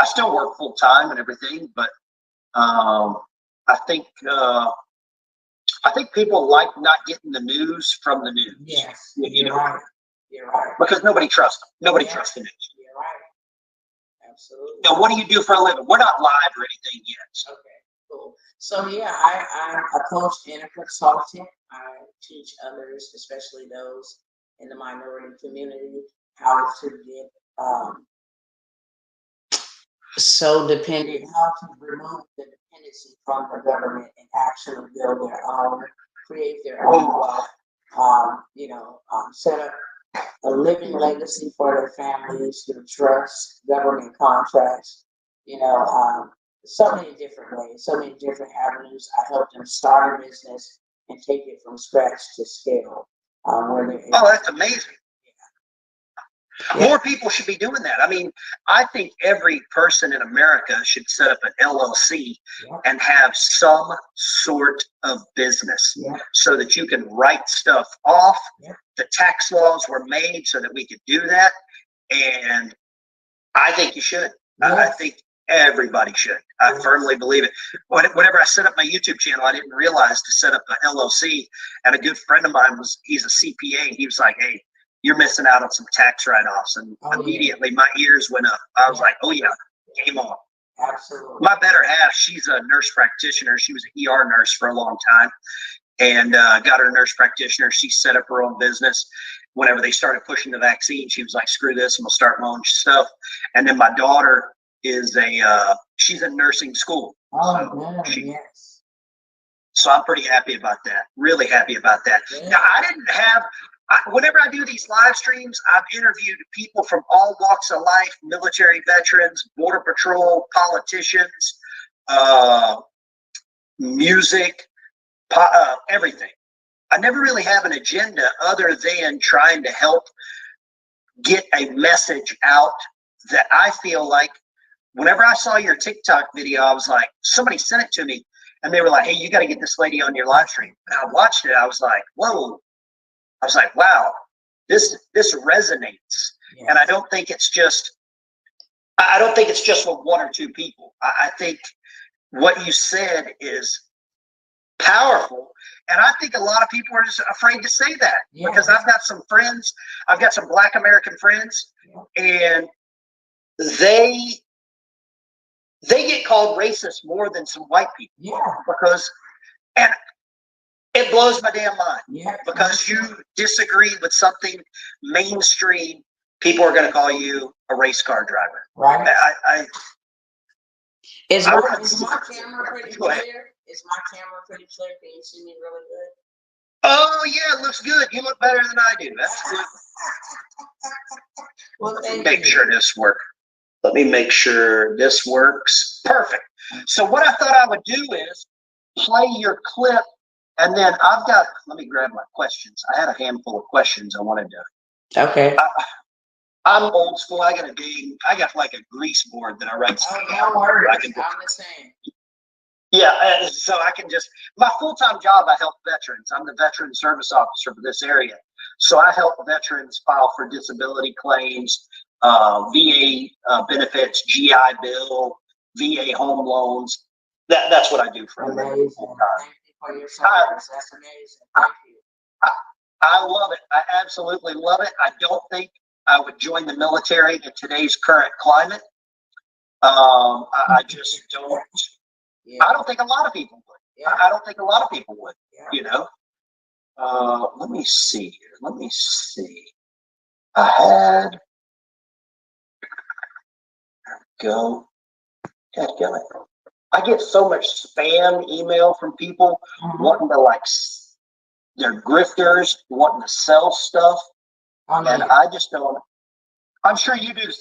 I still work full time and everything, but I think people like not getting the news from the news. Yes, you know, right. You're right. Because nobody trusts them. Nobody trusts the news. You're right. Absolutely. Now, what do you do for a living? We're not live or anything yet. So. Okay, cool. So yeah, I'm a coach and a consultant. I teach others, especially those in the minority community, how to get so dependent, how to remove the dependency from the government and actually build their own, create their own wealth, set up a living legacy for their families through trust, government contracts, so many different ways, so many different avenues. I help them start a business and take it from scratch to scale. That's amazing. Yeah. More people should be doing that. I mean, I think every person in America should set up an LLC and have some sort of business so that you can write stuff off. The tax laws were made so that we could do that. And I think you should. I think everybody should. I firmly believe it. Whenever I set up my YouTube channel, I didn't realize to set up an LLC. And a good friend of mine he's a CPA. He was like, hey, you're missing out on some tax write-offs. And immediately my ears went up. I was like, oh yeah, game on. Absolutely. My better half, she's a nurse practitioner. She was an ER nurse for a long time and got her nurse practitioner. She set up her own business. Whenever they started pushing the vaccine, she was like, screw this, I'm gonna start my own stuff. And then my daughter is she's in nursing school. So I'm pretty happy about that. Really happy about that. Now, whenever I do these live streams, I've interviewed people from all walks of life, military veterans, border patrol, politicians, music, everything. I never really have an agenda other than trying to help get a message out that I feel like whenever I saw your TikTok video, I was like, somebody sent it to me and they were like, hey, you got to get this lady on your live stream. And I watched it. I was like, whoa. I was like, wow, this resonates. And I don't think it's just with one or two people. I think what you said is powerful. And I think a lot of people are just afraid to say that because I've got some friends, I've got some Black American friends, and they get called racist more than some white people. And it blows my damn mind because you disagree with something mainstream, people are going to call you a race car driver. Right. Is my camera pretty clear? Is my camera pretty clear? Can you see me really good? Oh yeah, it looks good. You look better than I do. That's good. Well, Let me make sure this works. Let me make sure this works. Perfect. So what I thought I would do is play your clip, and then let me grab my questions. I had a handful of questions I wanted to. Okay. I'm old school. I got like a grease board that I write stuff down. No worries. I'm the same. Yeah, so I can my full-time job, I help veterans. I'm the veteran service officer for this area. So I help veterans file for disability claims, VA benefits, GI Bill, VA home loans. That's what I do for amazing. Thank you for your service. That's amazing. Thank you. I love it. I absolutely love it. I don't think I would join the military in today's current climate. I just don't. I don't think a lot of people would. I don't think a lot of people would. Let me see here. Let me see. There we go. God, I get so much spam email from people wanting to they're grifters, wanting to sell stuff. And I just don't. I'm sure you do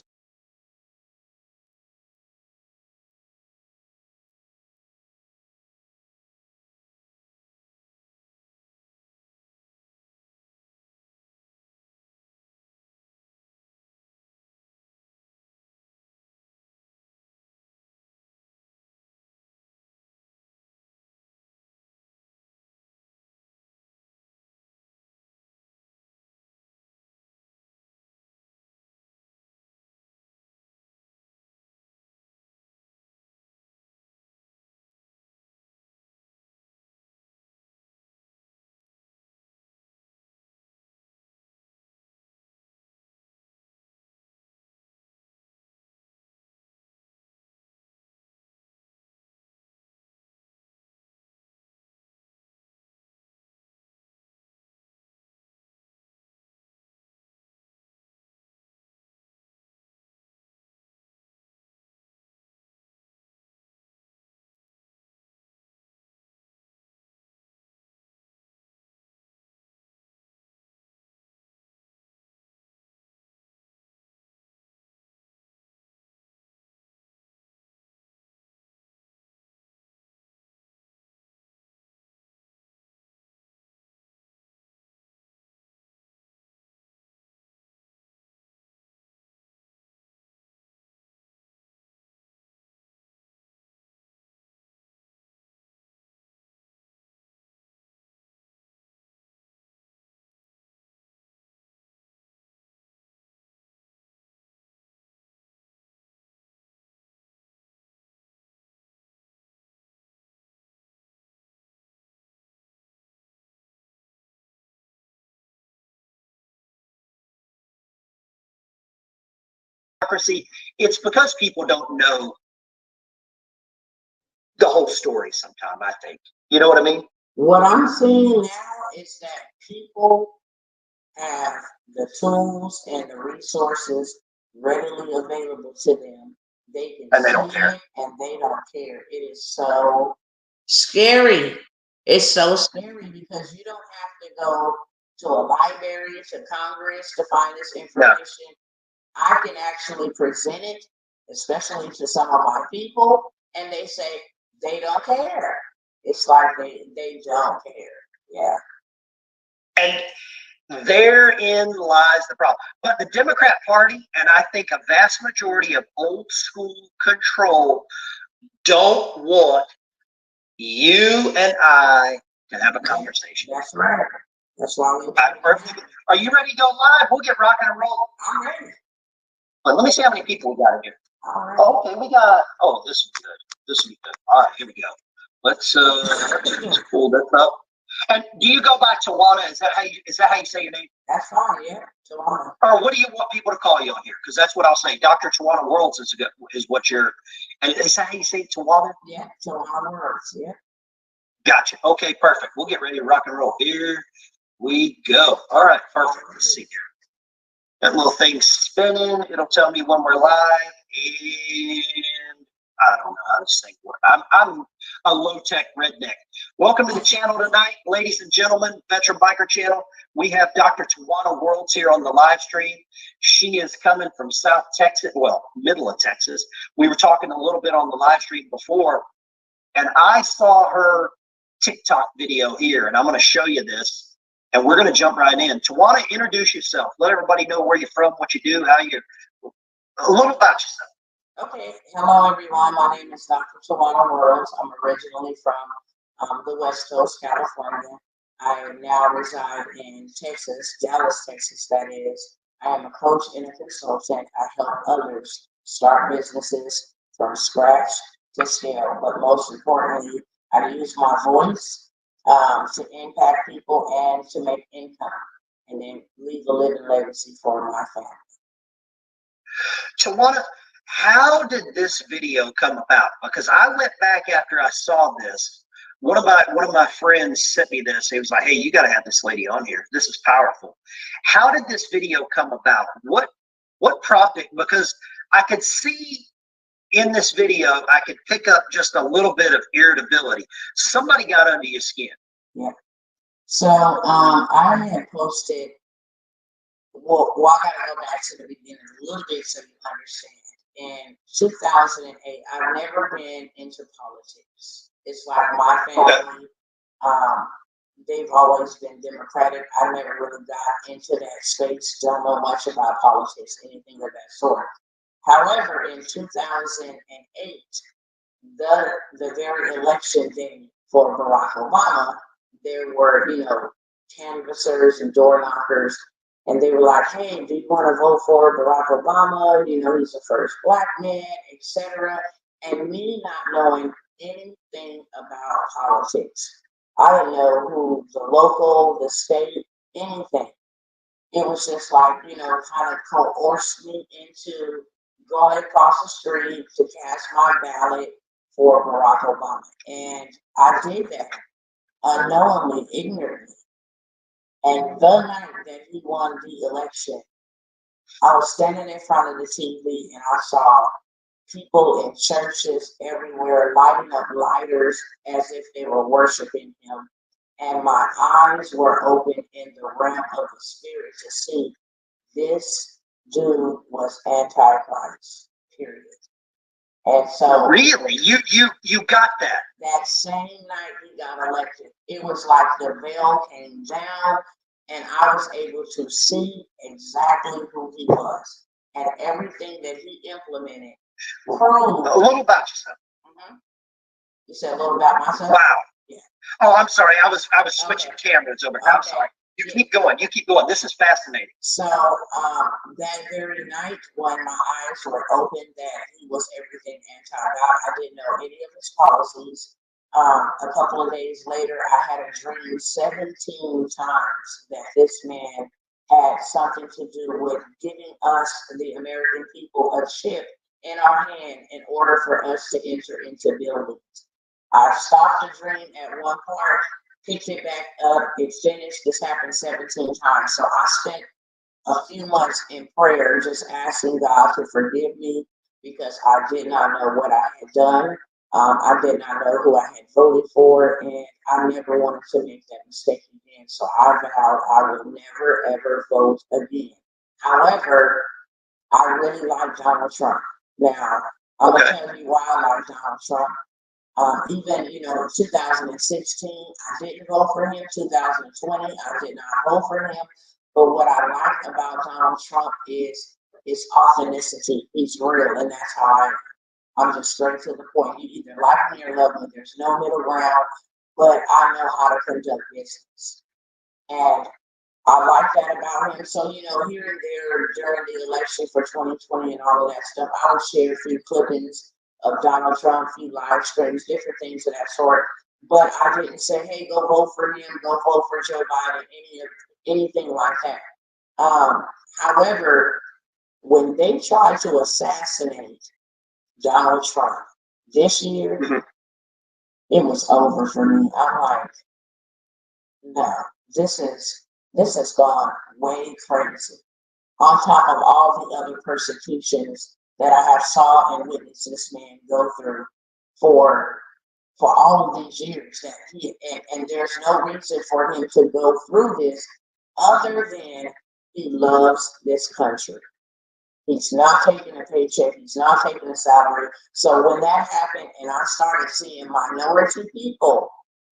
hypocrisy, it's because people don't know the whole story sometimes, I think. You know what I mean? What I'm seeing now is that people have the tools and the resources readily available to them. They can And they don't care. it and they don't care. It is so scary. It's so scary because you don't have to go to a library, to Congress to find this information. I can actually present it, especially to some of my people, and they say they don't care. It's like they don't care. Yeah. And therein lies the problem. But the Democrat Party, and I think a vast majority of old school control, don't want you and I to have a conversation. That's right. That's why we. Are you ready to go live? We'll get rocking and rolling. I'm ready. But let me see how many people we got in here. All right. Okay, we got. Oh, this is good. This will be good. All right, here we go. Let's pull this up. And do you go by Tawana? Is that how you say your name? That's fine. Yeah, Tawana. Or what do you want people to call you on here? Because that's what I'll say. Dr. Tawana Worlds is what you're. And is that how you say Tawana? Yeah, Tawana Worlds. Yeah. Gotcha. Okay, perfect. We'll get ready to rock and roll. Here we go. All right, perfect. Let's see here. That little thing's spinning. It'll tell me when we're live. And I don't know how this thing works. I'm a low-tech redneck. Welcome to the channel tonight, ladies and gentlemen, Veteran Biker Channel. We have Dr. Tawana Worlds here on the live stream. She is coming from South Texas, well, middle of Texas. We were talking a little bit on the live stream before, and I saw her TikTok video here, and I'm going to show you this. And we're going to jump right in. Tawana, introduce yourself. Let everybody know where you're from, what you do, how you, a little about yourself. Okay. Hello, everyone. My name is Dr. Tawana Worlds. I'm originally from the West Coast, California. I now reside in Texas, Dallas, Texas, that is. I am a coach and a consultant. I help others start businesses from scratch to scale. But most importantly, I use my voice to impact people and to make income, and then leave a living legacy for my family. Tawana, how did this video come about? Because I went back after I saw this. One of my friends sent me this. He was like, "Hey, you got to have this lady on here. This is powerful." How did this video come about? What prompted? Because I could see in this video, I could pick up just a little bit of irritability. Somebody got under your skin. Yeah. So I had posted. Well, I gotta go back to the beginning a little bit so you understand. In 2008, I've never been into politics. It's like my family, they've always been Democratic. I never really got into that space. Don't know much about politics, anything of that sort. However, in 2008, the very election day for Barack Obama, there were, canvassers and door knockers, and they were like, "Hey, do you want to vote for Barack Obama? He's the first black man, etc." And me not knowing anything about politics, I didn't know who the local, the state, anything. It was just like, kind of coerced me into going across the street to cast my ballot for Barack Obama. And I did that unknowingly, ignorantly. And the night that he won the election, I was standing in front of the TV and I saw people in churches everywhere lighting up lighters as if they were worshiping him. And my eyes were open in the realm of the spirit to see this dude was Antichrist, period. And so really, you got that. That same night he got elected, it was like the veil came down, and I was able to see exactly who he was and everything that he implemented. Proved. A little about yourself. Mm-hmm. You said a little about myself. Wow. Yeah. Oh, I'm sorry. I was switching cameras over. I'm sorry. You keep going. This is fascinating. So that very night, when my eyes were open that he was everything anti-God, I didn't know any of his policies. A couple of days later, I had a dream 17 times that this man had something to do with giving us, the American people, a chip in our hand in order for us to enter into buildings. I stopped the dream at one part, picked it back up, it finished. This happened 17 times. So I spent a few months in prayer, just asking God to forgive me because I did not know what I had done. I did not know who I had voted for, and I never wanted to make that mistake again. So I vowed I would never, ever vote again. However, I really like Donald Trump. Now, I'm going to tell you why I like Donald Trump. Even, in 2016, I didn't vote for him. 2020, I did not vote for him. But what I like about Donald Trump is his authenticity. He's real, and that's how I am. I'm just straight to the point. You either like me or love me. There's no middle ground, but I know how to conduct business. And I like that about him. So, here and there during the election for 2020 and all of that stuff, I would share a few clippings of Donald Trump, a few live streams, different things of that sort. But I didn't say, hey, go vote for him, go vote for Joe Biden, anything like that. However, when they tried to assassinate Donald Trump this year, it was over for me. I'm like, no, this has gone way crazy. On top of all the other persecutions that I have saw and witnessed this man go through for all of these years, that and there's no reason for him to go through this other than he loves this country. He's not taking a paycheck. He's not taking a salary. So when that happened, and I started seeing minority people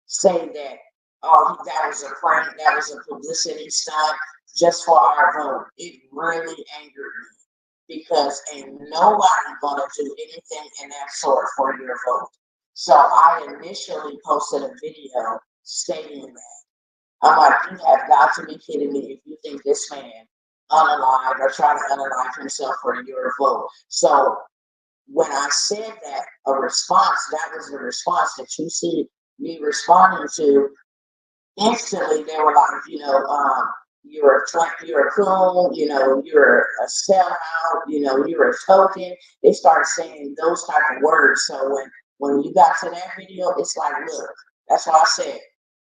say that, oh, that was a prank, that was a publicity stunt just for our vote, it really angered me because ain't nobody gonna do anything in that sort for your vote. So I initially posted a video stating that. I'm like, you have got to be kidding me if you think this man unalive or try to unalive himself for your vote. So when I said that, a response, that was the response that you see me responding to. Instantly, they were like, you're a coon, you're a sellout, you're a token. They start saying those type of words. So when you got to that video, it's like, look, that's why I said,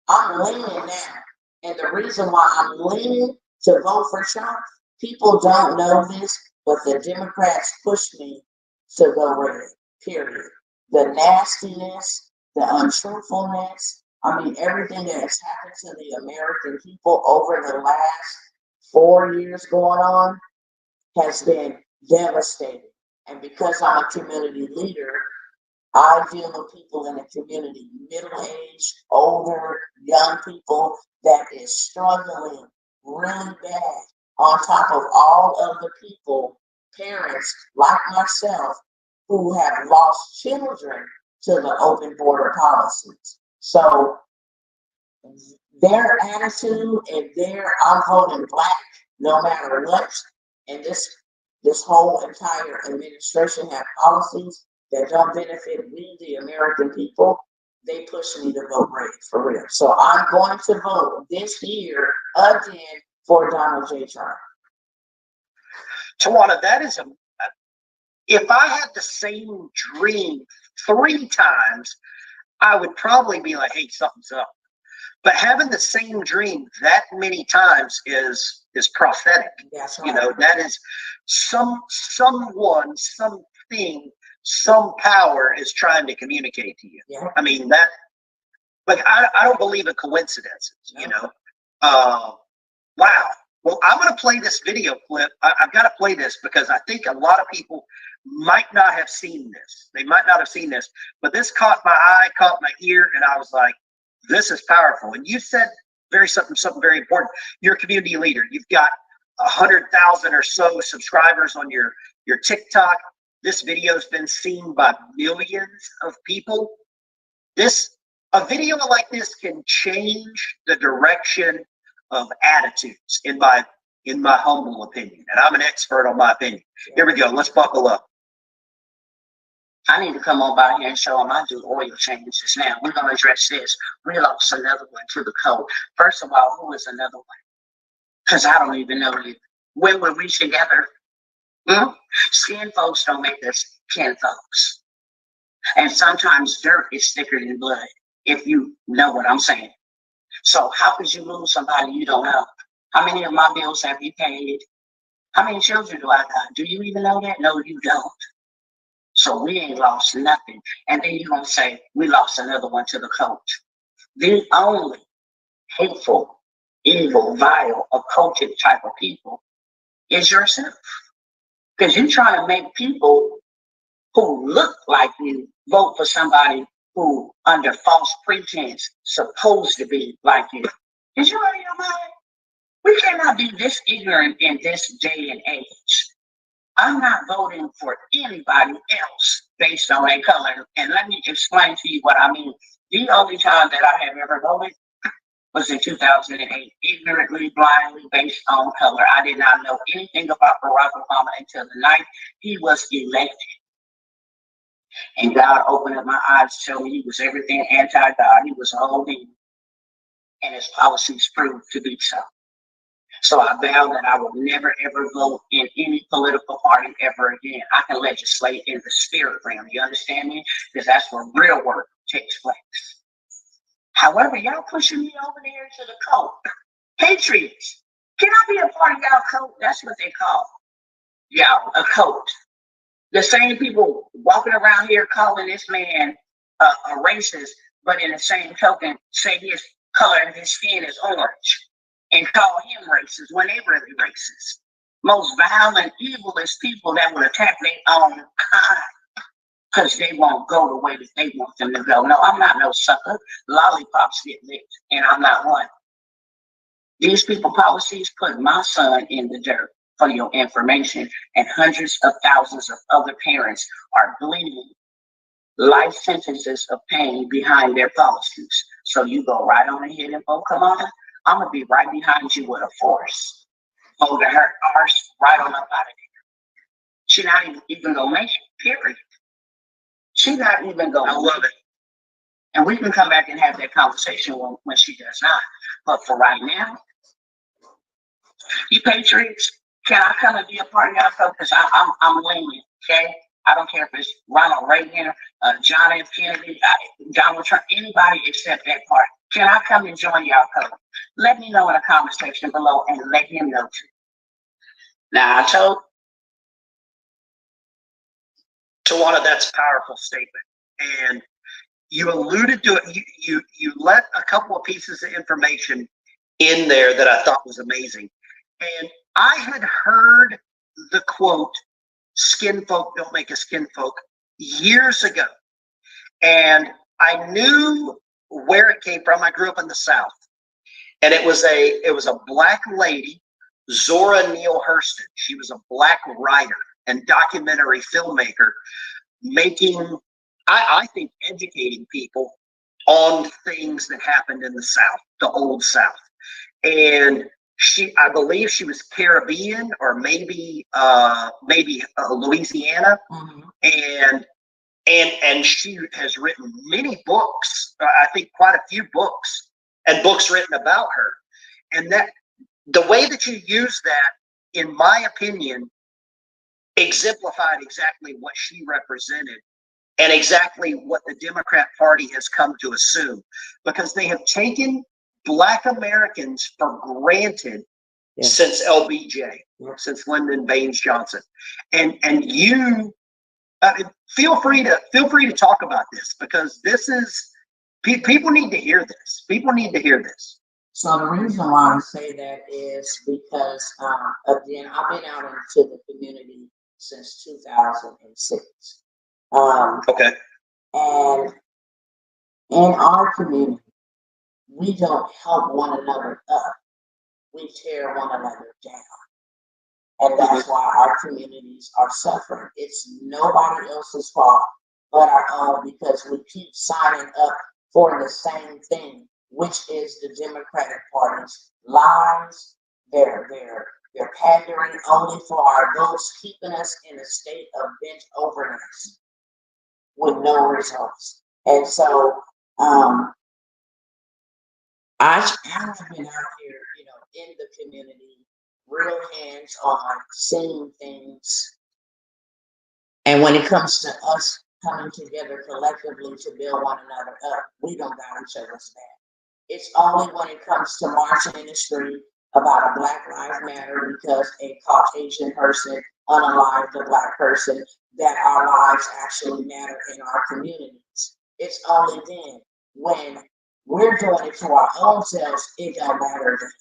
I'm leaning now. And the reason why I'm leaning to vote for Trump, people don't know this, but the Democrats pushed me to go red, period. The nastiness, the untruthfulness, everything that has happened to the American people over the last 4 years going on has been devastating. And because I'm a community leader, I deal with people in the community, middle-aged, older, young people that is struggling really bad, on top of all of the people, parents like myself, who have lost children to the open border policies. So their attitude and I'm voting black no matter what, and this whole entire administration have policies that don't benefit we, the American people, they push me to vote red, for real. So I'm going to vote this year again for Donald J. Trump. Tawana, that is if I had the same dream 3 times, I would probably be like, hey, something's up. But having the same dream that many times is prophetic. That's right. That is someone, something, some power is trying to communicate to you. Yeah. I don't believe in coincidences, No. Wow. Well, I'm going to play this video clip. I've got to play this because I think a lot of people might not have seen this. They might not have seen this, but this caught my eye, caught my ear, and I was like, this is powerful. And you said something very important. You're a community leader. You've got 100,000 or so subscribers on your TikTok. This video's been seen by millions of people. A video like this can change the direction of attitudes, in my humble opinion. And I'm an expert on my opinion. Here we go. Let's buckle up. I need to come on by here and show them I do oil changes. Now, we're going to address this. We lost another one to the code. First of all, who is another one? Because I don't even know you. When were we together? Hmm? Skin folks don't make us kin folks. And sometimes dirt is thicker than blood, if you know what I'm saying. So how could you lose somebody you don't know? How many of my bills have you paid? How many children do I got? Do you even know that? No, you don't. So we ain't lost nothing. And then you're going to say, we lost another one to the coach. The only hateful, evil, vile, occultic type of people is yourself. Because you're trying to make people who look like you vote for somebody who, under false pretense, supposed to be like you. Did you out of your mind? We cannot be this ignorant in this day and age. I'm not voting for anybody else based on their color. And let me explain to you what I mean. The only time that I have ever voted was in 2008, ignorantly, blindly, based on color. I did not know anything about Barack Obama until the night he was elected. And God opened up my eyes to show me he was everything anti-God. He was all me. And his policies proved to be so. So I vow that I will never, ever vote in any political party ever again. I can legislate in the spirit realm. You understand me? Because that's where real work takes place. However, y'all pushing me over there to the cult. Patriots, can I be a part of y'all cult? That's what they call y'all, a cult. The same people walking around here calling this man a racist, but in the same token, say his color of his skin is orange and call him racist when they really racist. Most violent, evilest people that would attack their own kind because they won't go the way that they want them to go. No, I'm not no sucker. Lollipops get licked, and I'm not one. These people policies put my son in the dirt for your information, and hundreds of thousands of other parents are bleeding life sentences of pain behind their policies. So you go right on ahead and vote. Come on, I'm gonna be right behind you with a force. Vote her arse right on up out of there. She not even gonna make it, period. She not even gonna. I love it. And we can come back and have that conversation when she does not. But for right now, you patriots, can I come and be a part of y'all? Because I'm lenient, okay? I don't care if it's Ronald Reagan, John F. Kennedy, Donald Trump, anybody except that part. Can I come and join y'all color? Let me know in the comment section below and let him know too. Now, I told Tawana, that's a powerful statement. And you alluded to it. You let a couple of pieces of information in there that I thought was amazing. And I had heard the quote, "Skin folk don't make us skin folk," years ago. And I knew where it came from. I grew up in the South. And it was a black lady, Zora Neale Hurston. She was a black writer and documentary filmmaker, making, I think, educating people on things that happened in the South, the old South. And I believe she was Caribbean or maybe Louisiana. Mm-hmm. And she has written many books, I think quite a few books, and books written about her. And that the way that you use that, in my opinion, exemplified exactly what she represented and exactly what the Democrat Party has come to assume, because they have taken Black Americans for granted since LBJ, since Lyndon Baines Johnson. And you feel free to talk about this, because this is, people need to hear this. People need to hear this. So the reason why I say that is because, again, I've been out into the community since 2006. Okay. And in our community, we don't help one another up. We tear one another down. And that's why our communities are suffering. It's nobody else's fault but our own, because we keep signing up for the same thing, which is the Democratic Party's lies. They're pandering only for our votes, keeping us in a state of bent overness with no results. And so I have been out here, in the community, real hands-on, seeing things. And when it comes to us coming together collectively to build one another up, we don't got each other's back. It's only when it comes to marching in the street about a Black Lives Matter because a Caucasian person unalived a Black person that our lives actually matter in our communities. It's only then when we're doing it to our own selves, it don't matter then.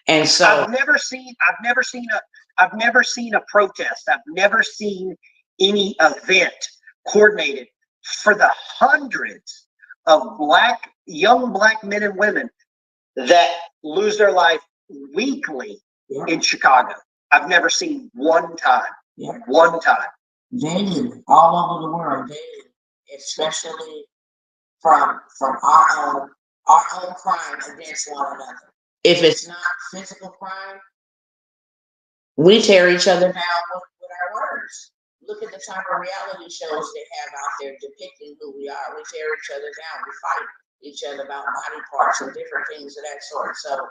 And so I've never seen a protest. I've never seen any event coordinated for the hundreds of young black men and women that lose their life weekly in Chicago. I've never seen one time. One time. Daily, all over the world, daily, especially from our own crime against one another. If it's not physical crime, we tear each other down with our words. Look at the type of reality shows they have out there depicting who we are. We tear each other down. We fight each other about body parts and different things of that sort. So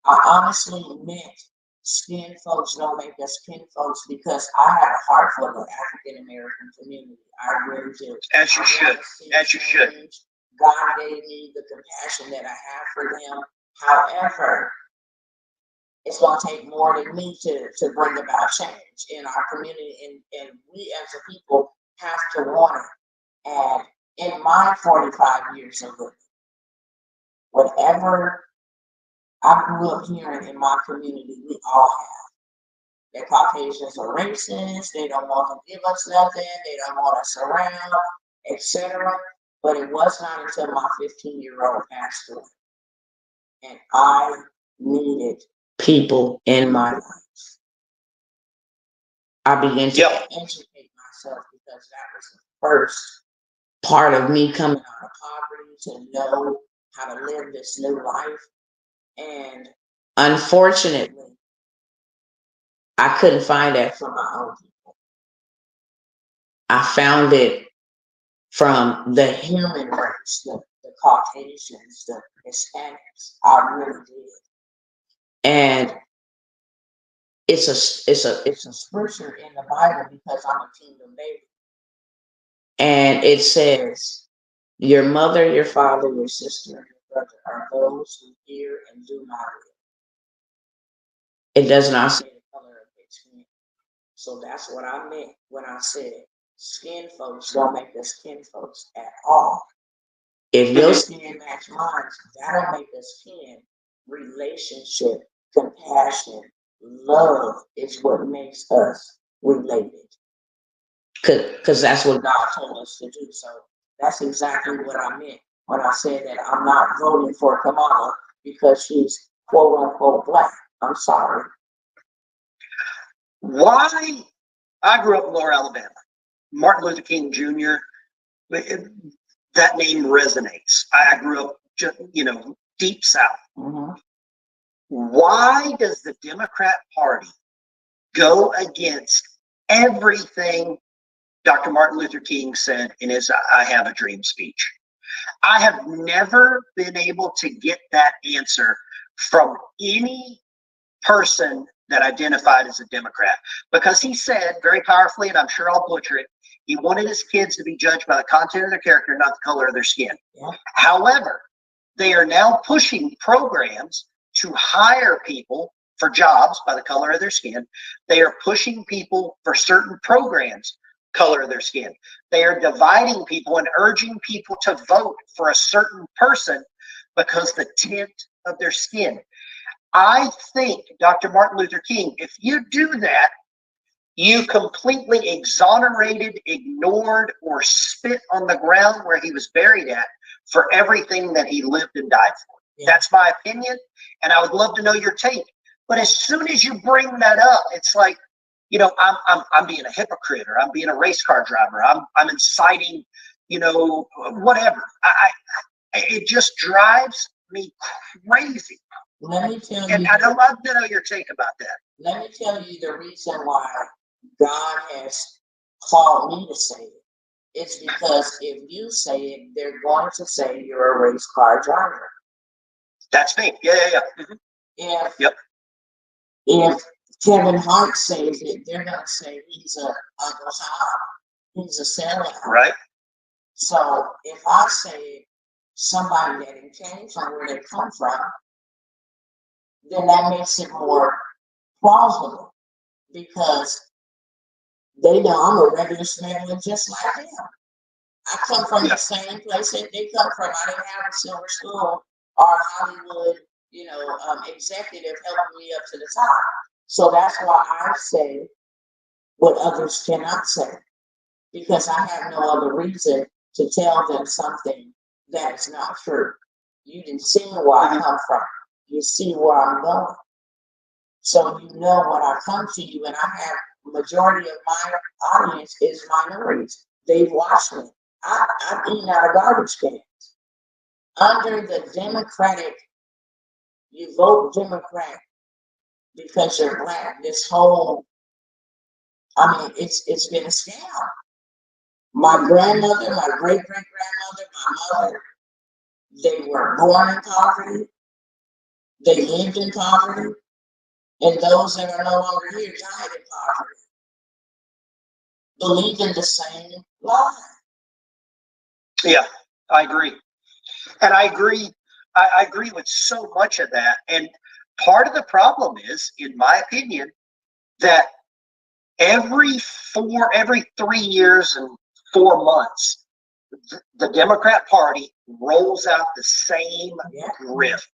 I honestly meant skin folks don't make us kin folks, because I have a heart for the African American community. I really do. As you should. As you should. God gave me the compassion that I have for them. However, it's going to take more than me to bring about change in our community. And we as a people have to want it. And in my 45 years of living, whatever I grew up hearing in my community, we all have. That Caucasians are racist, they don't want to give us nothing, they don't want us around, etc. But it was not until my 15-year-old passed away, and I needed people in my life. I began to educate myself, because that was the first part of me coming out of poverty, to know how to live this new life. And unfortunately, I couldn't find that from my own people. I found it from the human race, the Caucasians, the Hispanics. I really did. And it's a scripture in the Bible, because I'm a kingdom baby. And it says, your mother, your father, your sister, and your brother are those who hear and do my will. It does not say the color of their skin. So that's what I meant when I said skin folks don't make us kin folks at all. If your skin match mine, that'll make us kin. Relationship, compassion, love is what makes us related. Because that's what God told us to do. So that's exactly what I meant when I said that I'm not voting for Kamala because she's quote unquote Black. I'm sorry. Why? I grew up in Lower Alabama. Martin Luther King Jr., that name resonates. I grew up, deep South. Mm-hmm. Why does the Democrat Party go against everything Dr. Martin Luther King said in his I Have a Dream speech? I have never been able to get that answer from any person that identified as a Democrat, because he said very powerfully, and I'm sure I'll butcher it, he wanted his kids to be judged by the content of their character, not the color of their skin. Yeah. However, they are now pushing programs to hire people for jobs by the color of their skin. They are pushing people for certain programs, color of their skin. They are dividing people and urging people to vote for a certain person because the tint of their skin. I think, Dr. Martin Luther King, if you do that, you completely exonerated, ignored, or spit on the ground where he was buried at for everything that he lived and died for. Yeah. That's my opinion, and I would love to know your take. But as soon as you bring that up, it's like, I'm being a hypocrite, or I'm being a race car driver. I'm inciting, whatever. It just drives me crazy. Let me tell and you. I'd love to know your take about that. Let me tell you the reason why God has called me to say it. It's because if you say it, they're going to say you're a race car driver. That's me. Yeah. Mhm. If Yep. if Kevin Hart says it, they're gonna say he's a Uncle Tom. He's a sellout. Right. So if I say somebody that came from where they come from, then that makes it more plausible because they know I'm a regular smuggler just like them. I come from the same place that they come from. I didn't have a silver school or Hollywood, executive helping me up to the top. So that's why I say what others cannot say, because I have no other reason to tell them something that is not true. You didn't see where I come from. You see where I'm going. So you know when I come to you, and I have majority of my audience is minorities. They've watched me. I've eaten out of garbage cans. Under the Democratic, you vote Democrat because you're black. This whole, it's been a scam. My grandmother, my great-great-grandmother, my mother, they were born in poverty. They lived in poverty. And those that are no longer here died in poverty. Believing the same lie. Yeah, I agree. And I agree. I agree with so much of that. And part of the problem is, in my opinion, that every 3 years and 4 months, the Democrat Party rolls out the same riff.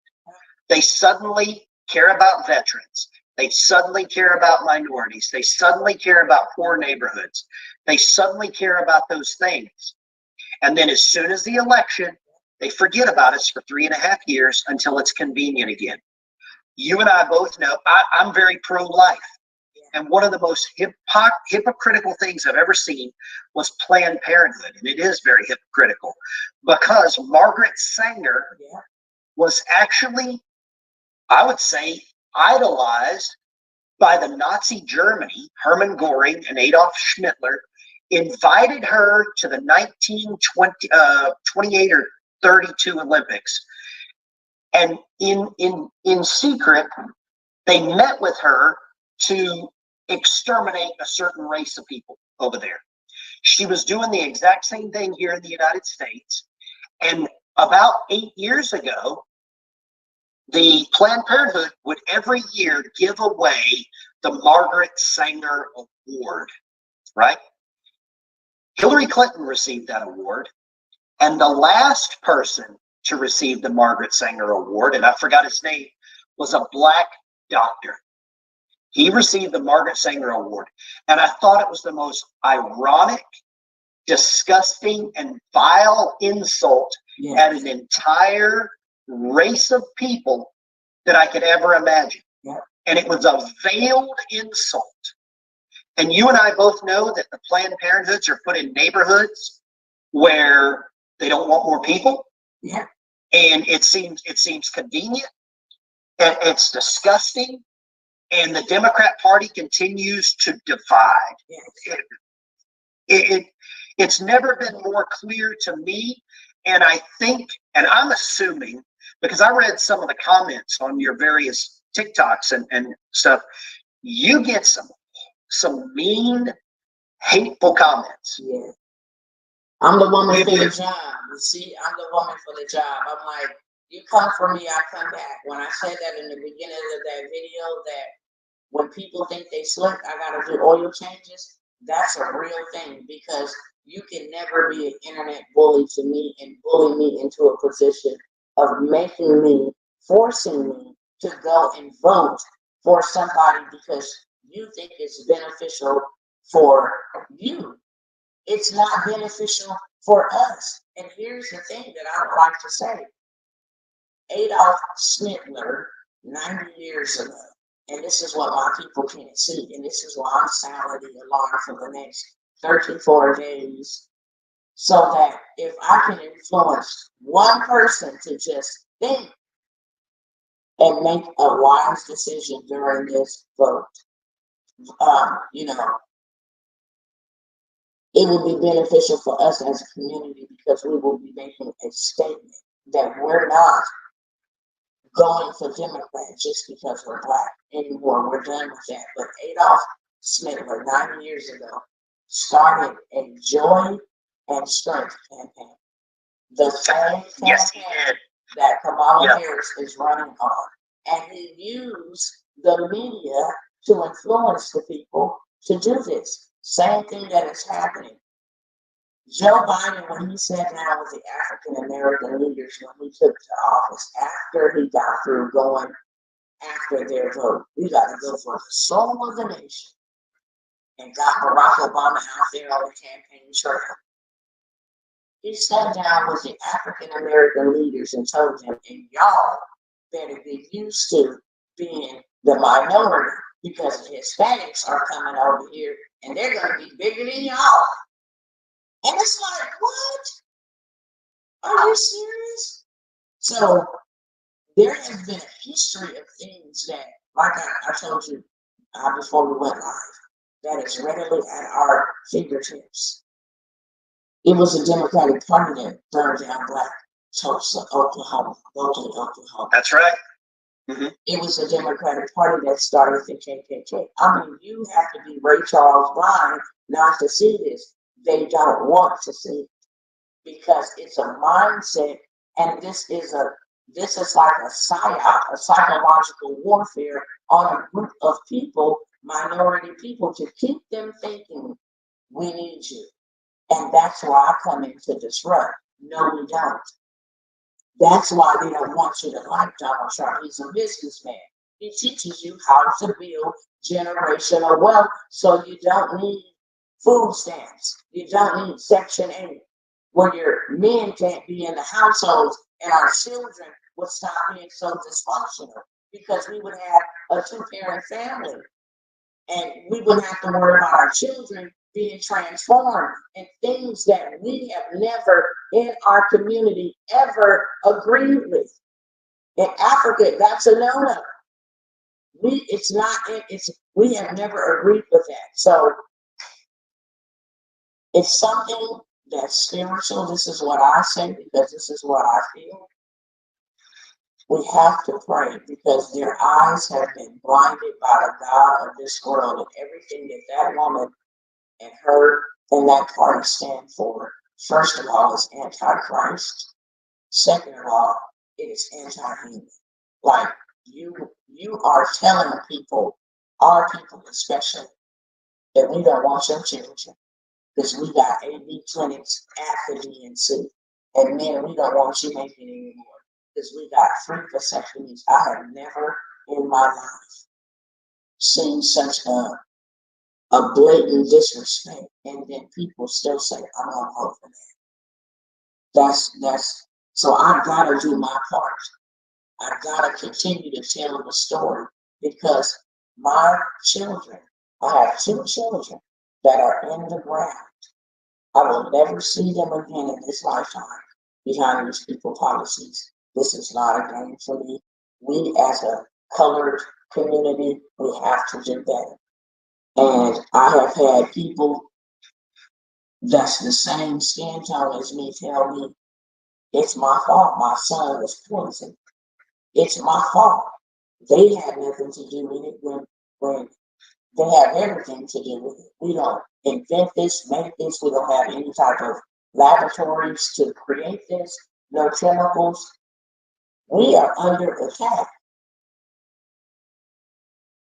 They suddenly care about veterans. They suddenly care about minorities. They suddenly care about poor neighborhoods. They suddenly care about those things. And then as soon as the election, they forget about us for 3.5 years until it's convenient again. You and I both know I'm very pro-life. And one of the most hypocritical things I've ever seen was Planned Parenthood. And it is very hypocritical because Margaret Sanger was actually, I would say, idolized by the Nazi Germany. Hermann Goring and Adolf Hitler invited her to the 1928 or 32 Olympics. And in secret, they met with her to exterminate a certain race of people over there. She was doing the exact same thing here in the United States. And about 8 years ago, the Planned Parenthood would every year give away the Margaret Sanger Award, right? Hillary Clinton received that award. And the last person to receive the Margaret Sanger Award, and I forgot his name, was a black doctor. He received the Margaret Sanger Award. And I thought it was the most ironic, disgusting, and vile insult at an entire race of people that I could ever imagine. And it was a veiled insult. And you and I both know that the Planned Parenthoods are put in neighborhoods where they don't want more people. And it seems convenient. And it's disgusting. And the Democrat Party continues to divide. It's never been more clear to me. And I think, and I'm assuming, because I read some of the comments on your various TikToks and stuff, you get some mean, hateful comments. I'm the woman for the job. You see, I'm the woman for the job. I'm like, you come for me, I come back. When I said that in the beginning of that video, that when people think they slick, I gotta do oil changes, that's a real thing, because you can never be an internet bully to me and bully me into a position of making me, forcing me to go and vote for somebody because you think it's beneficial for you. It's not beneficial for us. And here's the thing that I would like to say. Adolf Hitler, 90 years ago, and this is what my people can't see, and this is why I'm sounding the alarm for the next 34 days, so that if I can influence one person to just think and make a wise decision during this vote, it will be beneficial for us as a community, because we will be making a statement that we're not going for Democrat just because we're black anymore. We're done with that. But Adolf Hitler, 90 years ago, started a Joy and Strength campaign. The same campaign that Kamala Harris is running on. And he used the media to influence the people to do this. Same thing that is happening. Joe Biden, when he sat down with the African American leaders when he took to office, after he got through going after their vote, we got to go for the soul of the nation, and got Barack Obama out there on the campaign trail. He sat down with the African American leaders and told them, and y'all better get used to being the minority, because the Hispanics are coming over here and they're going to be bigger than y'all. And it's like, what? Are you serious? So there has been a history of things that, like I told you before we went live, that is readily at our fingertips. It was a Democratic Party that burned down Black Tulsa, Oklahoma. That's right. Mm-hmm. It was a Democratic Party that started the KKK. I mean, you have to be Ray Charles blind not to see this. They don't want to see it because it's a mindset, and this is like a psyop, a psychological warfare on a group of people, minority people, to keep them thinking we need you. And that's why I come in to disrupt. No, we don't. That's why they don't want you to like Donald Trump. He's a businessman. He teaches you how to build generational wealth, so you don't need food stamps. You don't need Section 8, where your men can't be in the households and our children would stop being so dysfunctional, because we would have a two-parent family and we wouldn't have to worry about our children being transformed and things that we have never in our community ever agreed with. In Africa, that's a no-no. We have never agreed with that. So it's something that's spiritual. This is what I say because this is what I feel. We have to pray because their eyes have been blinded by the God of this world, and everything that woman and her and that party stand for, first of all, is anti-Christ. Second of all, it is anti-human. Like you are telling people, our people especially, that we don't want your children because we got AB clinics at the DNC, and men, we don't want you making anymore because we got 3 vasectomies. I have never in my life seen such a blatant disrespect, and then people still say, I'm gonna vote for that. That's so I've gotta do my part. I've gotta continue to tell the story because my children, I have 2 children that are in the ground. I will never see them again in this lifetime behind these people policies. This is not a game for me. We as a colored community, we have to do better. And I have had people that's the same skin tone as me tell me, it's my fault. My son was poisoned. It's my fault. They had nothing to do with it when they have everything to do with it. We don't invent this, make this. We don't have any type of laboratories to create this. No chemicals. We are under attack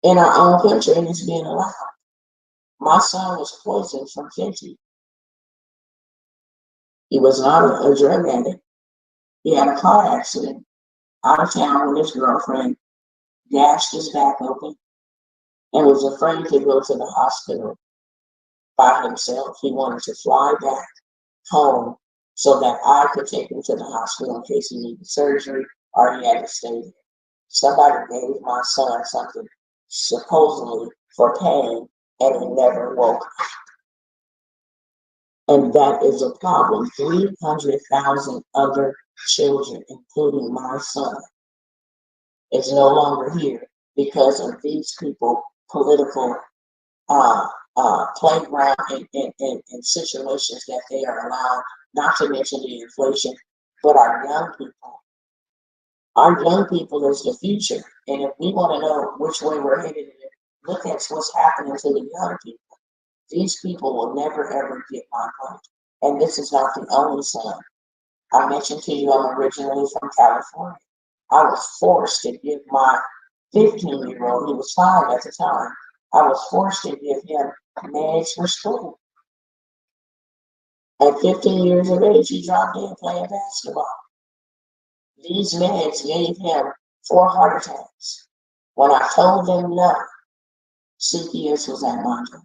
in our own country, and it's being allowed. My son was poisoned from Fenty. He was not a drug addict. He had a car accident out of town with his girlfriend, gashed his back open, and was afraid to go to the hospital by himself. He wanted to fly back home so that I could take him to the hospital in case he needed surgery or he had to stay there. Somebody gave my son something supposedly for pain, and he never woke up. And that is a problem. 300,000 other children, including my son, is no longer here because of these people political playground and situations that they are allowed, not to mention the inflation, but our young people Our young people is the future. And if we want to know which way we're headed, look at what's happening to the young people. These people will never ever get my money. And this is not the only son. I mentioned to you I'm originally from California. I was forced to give my 15-year-old, he was 5 at the time, I was forced to give him meds for school. At 15 years of age, he dropped in playing basketball. These meds gave him 4 heart attacks. When I told them no, CPS was at my door.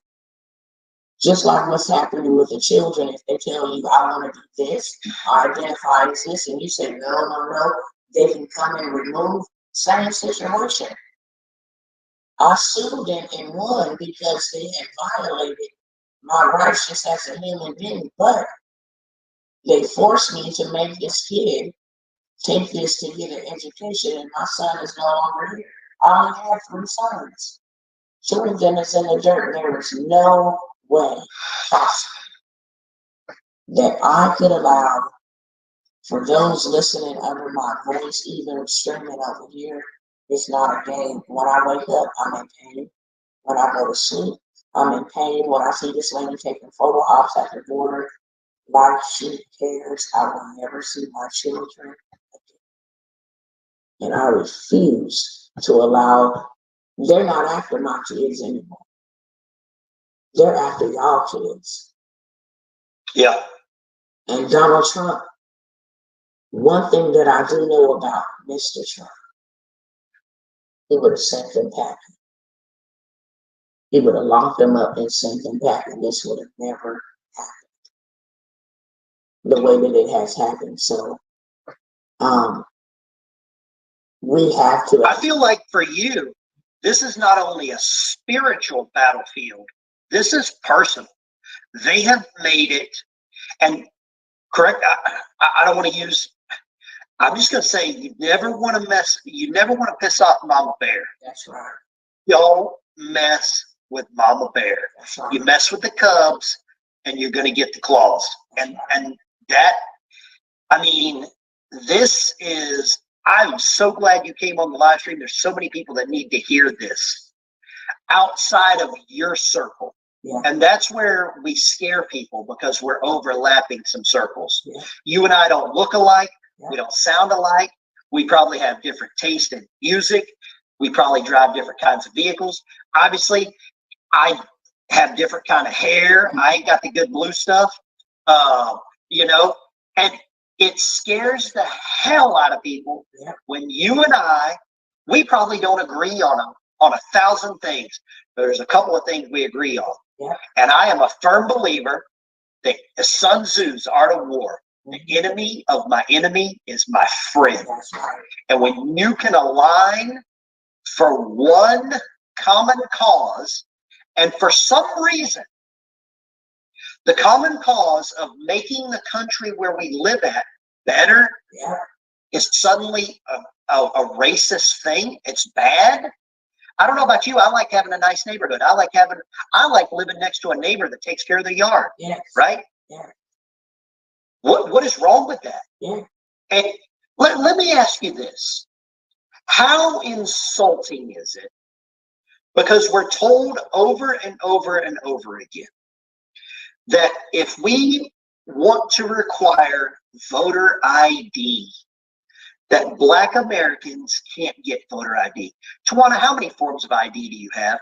Just like what's happening with the children, if they tell you, I want to do this, I identify as this, and you say, no, they can come and remove. Same situation. I sued them and won because they had violated my rights just as a human being, but they forced me to make this kid take this to get an education, and my son is no longer here. I only have 3 sons. 2 of them is in the dirt. There is no way possible that I could allow for those listening under my voice, even streaming over here. It's not a game. When I wake up, I'm in pain. When I go to sleep, I'm in pain. When I see this lady taking photo ops at the border, like she cares, I will never see my children again. And I refuse to allow, they're not after my kids anymore. They're after y'all kids. Yeah. And Donald Trump, one thing that I do know about Mr. Trump, he would have sent them packing. He would have locked them up and sent them packing. This would have never happened the way that it has happened. So we have to. I feel like for you, this is not only a spiritual battlefield, this is personal. They have made it, and correct, I don't want to use, I'm just going to say you never want to piss off Mama Bear. That's right. Don't mess with Mama Bear. That's right. You mess with the cubs and you're going to get the claws. And that, I mean, this is, I'm so glad you came on the live stream. There's so many people that need to hear this outside of your circle. Yeah. And that's where we scare people because we're overlapping some circles. Yeah. You and I don't look alike. Yeah. We don't sound alike. We probably have different taste in music. We probably drive different kinds of vehicles. Obviously, I have different kind of hair. I ain't got the good blue stuff, and it scares the hell out of people. Yeah. When you and we probably don't agree on 1,000 things. There's a couple of things we agree on. Yeah. And I am a firm believer that Sun Tzu's Art of War, the enemy of my enemy is my friend. That's right. And when you can align for one common cause, and for some reason, the common cause of making the country where we live at better is suddenly a racist thing. It's bad. I don't know about you. I like having a nice neighborhood. I like living next to a neighbor that takes care of the yard. Yes. Right? Yeah. What is wrong with that? Yeah. And let me ask you this. How insulting is it? Because we're told over and over and over again that if we want to require voter ID, that Black Americans can't get voter ID. Tawana, how many forms of ID do you have?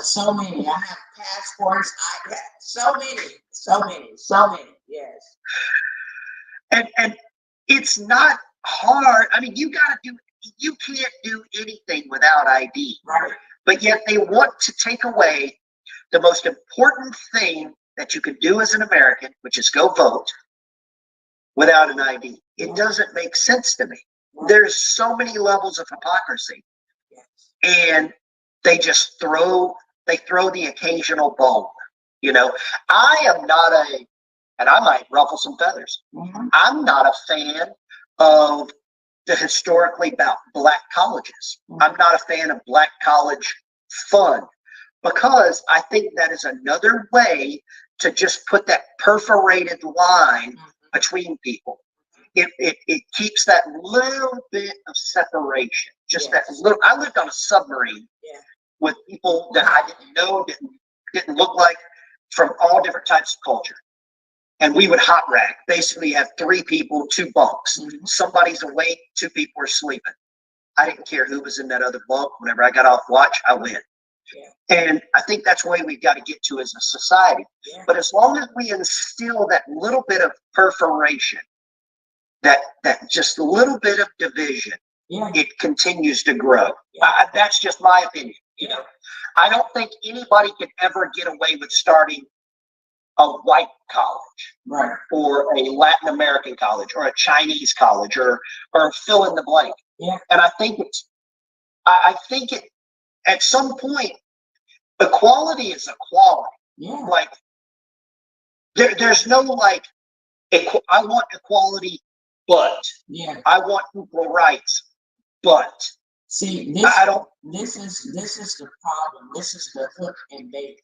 So many. I have passports. I have so many. Yes. And it's not hard. I mean, you can't do anything without ID. Right. But yet they want to take away the most important thing that you can do as an American, which is go vote without an ID. It doesn't make sense to me. There's so many levels of hypocrisy. And they just throw the occasional bone. I am not and I might ruffle some feathers. Mm-hmm. I'm not a fan of the historically Black colleges. Mm-hmm. I'm not a fan of Black college fund because I think that is another way to just put that perforated line between people. it keeps that little bit of separation. Just Yes. that little. I lived on a submarine Yeah. with people that I didn't know, didn't look like, from all different types of culture. And we would hot rack. Basically, you have 3 people, 2 bunks. Mhm. Somebody's awake, 2 people are sleeping. I didn't care who was in that other bunk. Whenever I got off watch, I went. Yeah. And I think that's where we've got to get to as a society. Yeah. But as long as we instill that little bit of perforation, that just little bit of division, Yeah. it continues to grow. Yeah. That's just my opinion. You know, I don't think anybody can ever get away with starting a white college, Right. or a Latin American college, or a Chinese college, or fill in the blank. Yeah. And I think I think it at some point, equality is equality. Yeah. Like there's no like I want equality, but Yeah. I want equal rights, but See, this I don't. this is the problem. This is the hook and bait.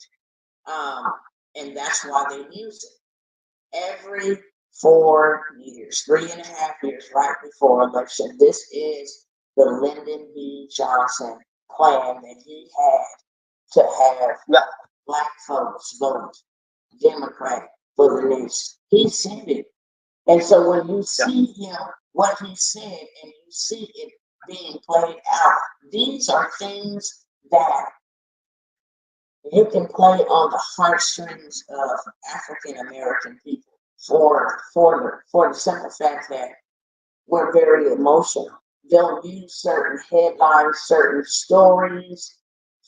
And that's why they use it. Every 4 years, 3.5 years right before election. This is the Lyndon B. Johnson plan that he had to have Yeah. Black folks vote Democrat for the next. He said it. And so when you see him, what he said, and you see it being played out, these are things that you can play on the heartstrings of African American people for the simple fact that we're very emotional. They'll use certain headlines, certain stories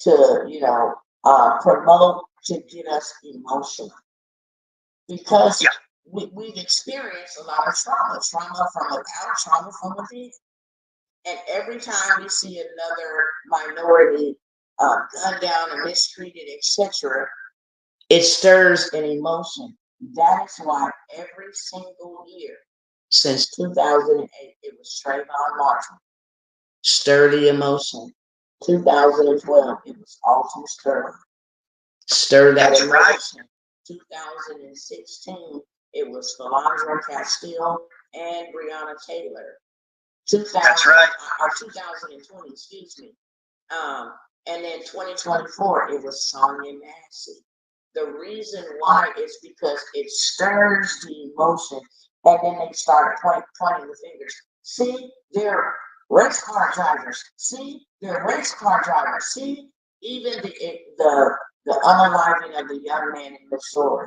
to, promote to get us emotional. Because we've experienced a lot of trauma from without, trauma from within. And every time we see another minority gunned down and mistreated, etc., it stirs an emotion. That is why every single year since 2008, it was Trayvon Martin. Stir the emotion. 2012, it was Alton Sterling. Stir that That's emotion. right. 2016, it was Philandra Castile and Breonna Taylor. That's right. Or 2020, excuse me. And then 2024, it was Sonia Massey. The reason why is because it stirs the emotion, and then they start pointing the fingers. See, they're race car drivers. See, they're race car drivers. See, even the unaliving of the young man in the story.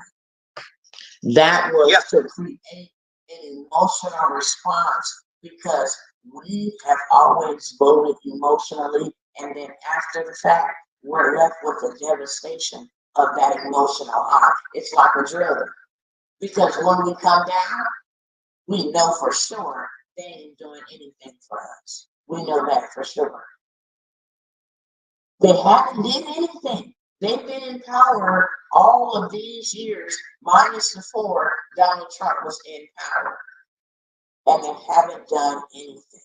That was to create an emotional response, because we have always voted emotionally, and then after the fact, we're left with the devastation of that emotional high. It's like a drug. Because when we come down, we know for sure they ain't doing anything for us. We know that for sure. They haven't did anything. They've been in power all of these years, minus the 4 Donald Trump was in power. And they haven't done anything.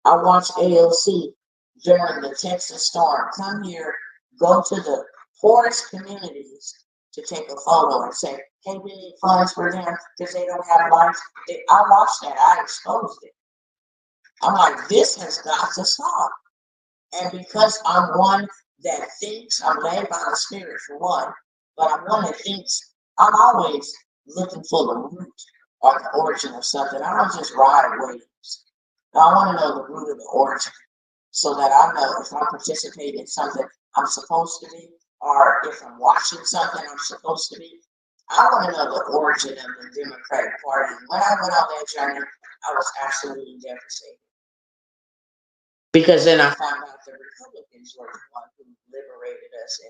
I watched AOC during the Texas storm come here, go to the poorest communities to take a photo and say, hey, we need funds for them because they don't have lights. I watched that. I exposed it. I'm like, this has got to stop. And because I'm one that thinks, I'm led by the Spirit for one, but I'm one that thinks, I'm always looking for the root or the origin of something. I don't just ride waves. I want to know the root of the origin, so that I know if I'm participating in something I'm supposed to be, or if I'm watching something I'm supposed to be. I want to know the origin of the Democratic Party. When I went on that journey, I was absolutely devastated. Because then I found out the Republicans were the one who liberated us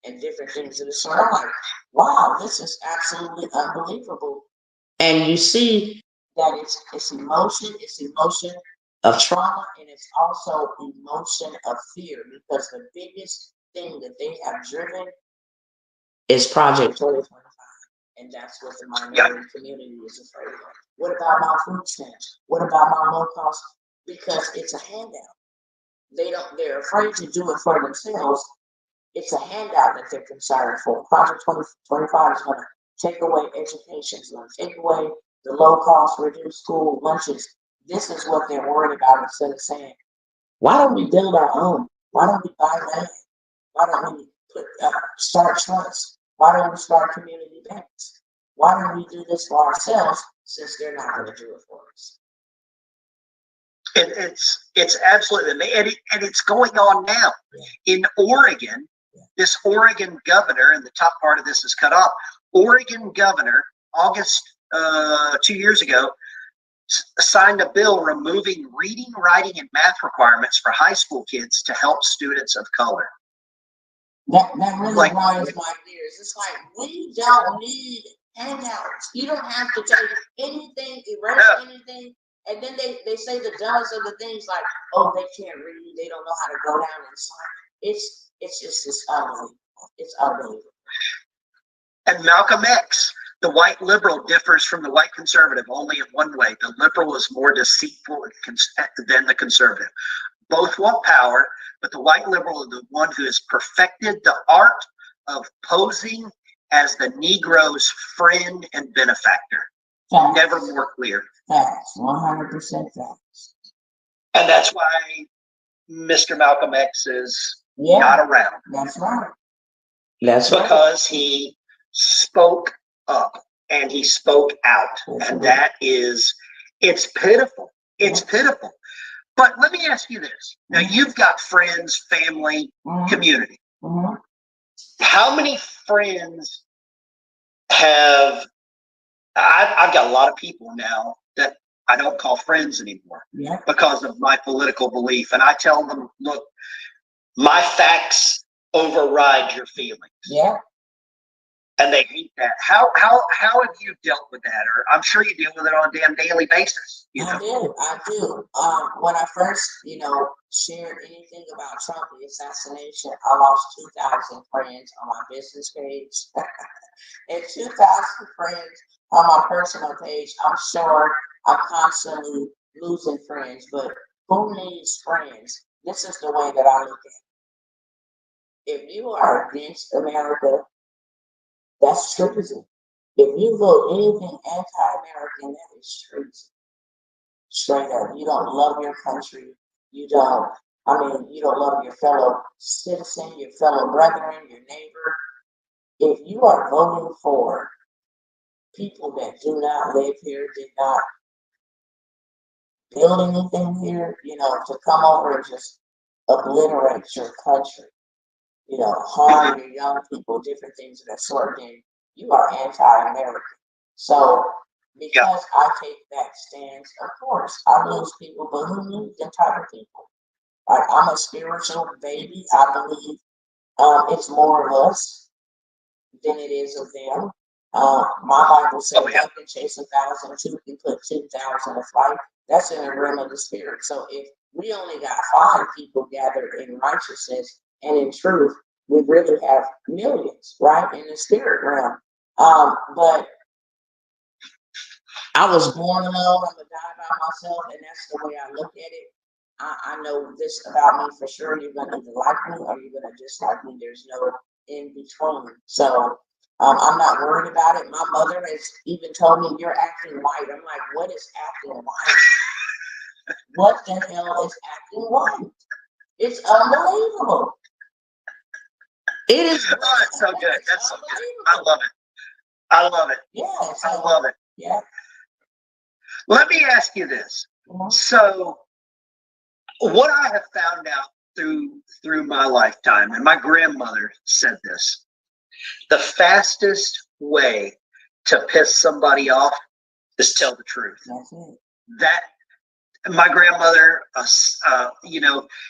and different things of the sort. I'm like, wow, this is absolutely unbelievable. And you see that it's emotion of trauma, and it's also emotion of fear, because the biggest thing that they have driven is Project 2025. And that's what the minority community is afraid of. What about my food stamps? What about my low cost? Because it's a handout. They're afraid to do it for themselves. It's a handout that they're concerned for. Project 2025 is going to take away education. It's going to take away the low cost reduced school lunches. This is what they're worried about instead of saying, why don't we build our own? Why don't we buy land? Why don't we start trusts? Why don't we start community banks? Why don't we do this for ourselves since they're not going to do it for us? It's absolutely amazing. And it's going on now. In Oregon, this Oregon governor, and the top part of this is cut off, Oregon governor, August 2 years ago, signed a bill removing reading, writing, and math requirements for high school kids to help students of color. That really grinds my gears. It's like, we don't need handouts. You don't have to take anything, erase anything. And then they say the dumbest of the things like, oh, they can't read, they don't know how to go down and sign. It's just unbelievable. It's unbelievable. And Malcolm X, the white liberal, differs from the white conservative only in one way. The liberal is more deceitful than the conservative. Both want power, but the white liberal is the one who has perfected the art of posing as the Negro's friend and benefactor. Facts. Never more clear. Facts, 100% facts. And that's why Mr. Malcolm X is not around. That's right. Because he spoke up and he spoke out. And that is, it's pitiful. It's pitiful. But let me ask you this. Now, you've got friends, family, community. How many friends have, I've got a lot of people now that I don't call friends anymore because of my political belief. And I tell them, look, my facts override your feelings. Yeah. And they hate that. How have you dealt with that? Or I'm sure you deal with it on a damn daily basis. You know? I do. When I first, shared anything about Trump, the assassination, I lost 2,000 friends on my business page. And 2,000 friends on my personal page. I'm sure I'm constantly losing friends, but who needs friends? This is the way that I look at it. If you are against America, that's treason. If you vote anything anti-American, that is treason. Straight up. You don't love your country. You don't love your fellow citizen, your fellow brethren, your neighbor. If you are voting for people that do not live here, did not build anything here, to come over and just obliterate your country, harm your young people, different things of that sort, then you are anti-American. So because I take that stance, of course, I lose people, but who needs them type of people? I'm a spiritual baby. I believe it's more of us than it is of them. My Bible says, "One can chase 1,000, two can put 2,000 to flight." That's in the realm of the spirit. So if we only got 5 people gathered in righteousness and in truth, we really have millions, right, in the spirit realm. But I was born alone. I'm gonna die by myself, and that's the way I look at it. I know this about me for sure. You're gonna either like me or you're gonna dislike me. There's no in between. So I'm not worried about it. My mother has even told me, "You're acting white." I'm like, "What is acting white? What the hell is acting white?" It's unbelievable. It is. Oh, it's so good. That's so good. I love it. I love it. Yeah. I love it. Yeah. Let me ask you this. So what I have found out through my lifetime, and my grandmother said this, the fastest way to piss somebody off is tell the truth. That my grandmother,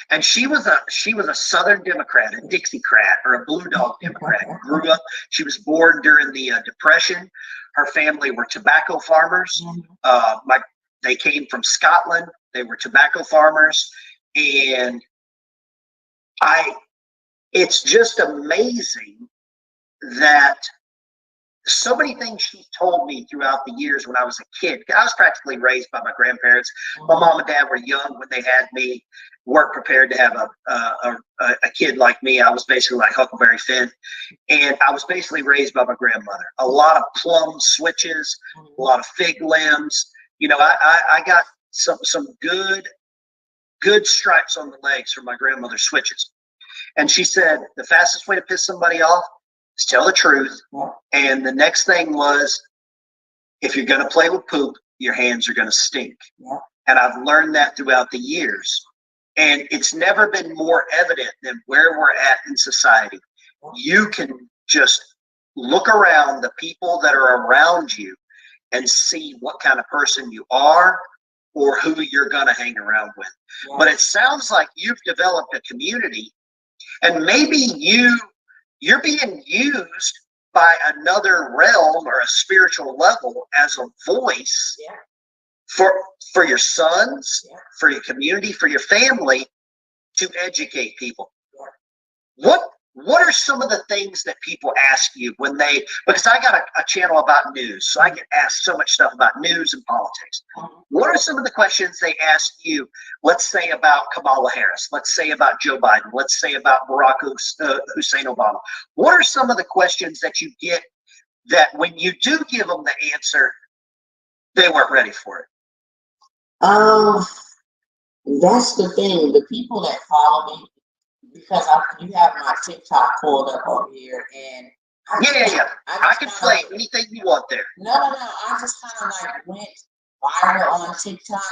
and she was a Southern Democrat, a Dixiecrat, or a Blue Dog Democrat. Grew up. She was born during the Depression. Her family were tobacco farmers. They came from Scotland. They were tobacco farmers, and it's just amazing that so many things she told me throughout the years when I was a kid. I was practically raised by my grandparents. My mom and dad were young when they had me, weren't prepared to have a kid like me. I was basically like Huckleberry Finn. And I was basically raised by my grandmother. A lot of plum switches, a lot of fig limbs. You know, I got some good stripes on the legs from my grandmother's switches. And she said, the fastest way to piss somebody off is tell the truth. And the next thing was, if you're going to play with poop, your hands are going to stink. And I've learned that throughout the years. And it's never been more evident than where we're at in society. You can just look around the people that are around you and see what kind of person you are or who you're going to hang around with. But it sounds like you've developed a community, and maybe you're being used by another realm or a spiritual level as a voice for your sons, for your community, for your family, to educate people. What are some of the things that people ask you when because I got a channel about news, so I get asked so much stuff about news and politics. What are some of the questions they ask you, let's say about Kamala Harris, let's say about Joe Biden, let's say about Barack Hussein Obama? What are some of the questions that you get that when you do give them the answer, they weren't ready for it? That's the thing. The people that follow me, because you have my TikTok pulled up over here, and I can play anything you want there. No. I just kind of like went viral on TikTok,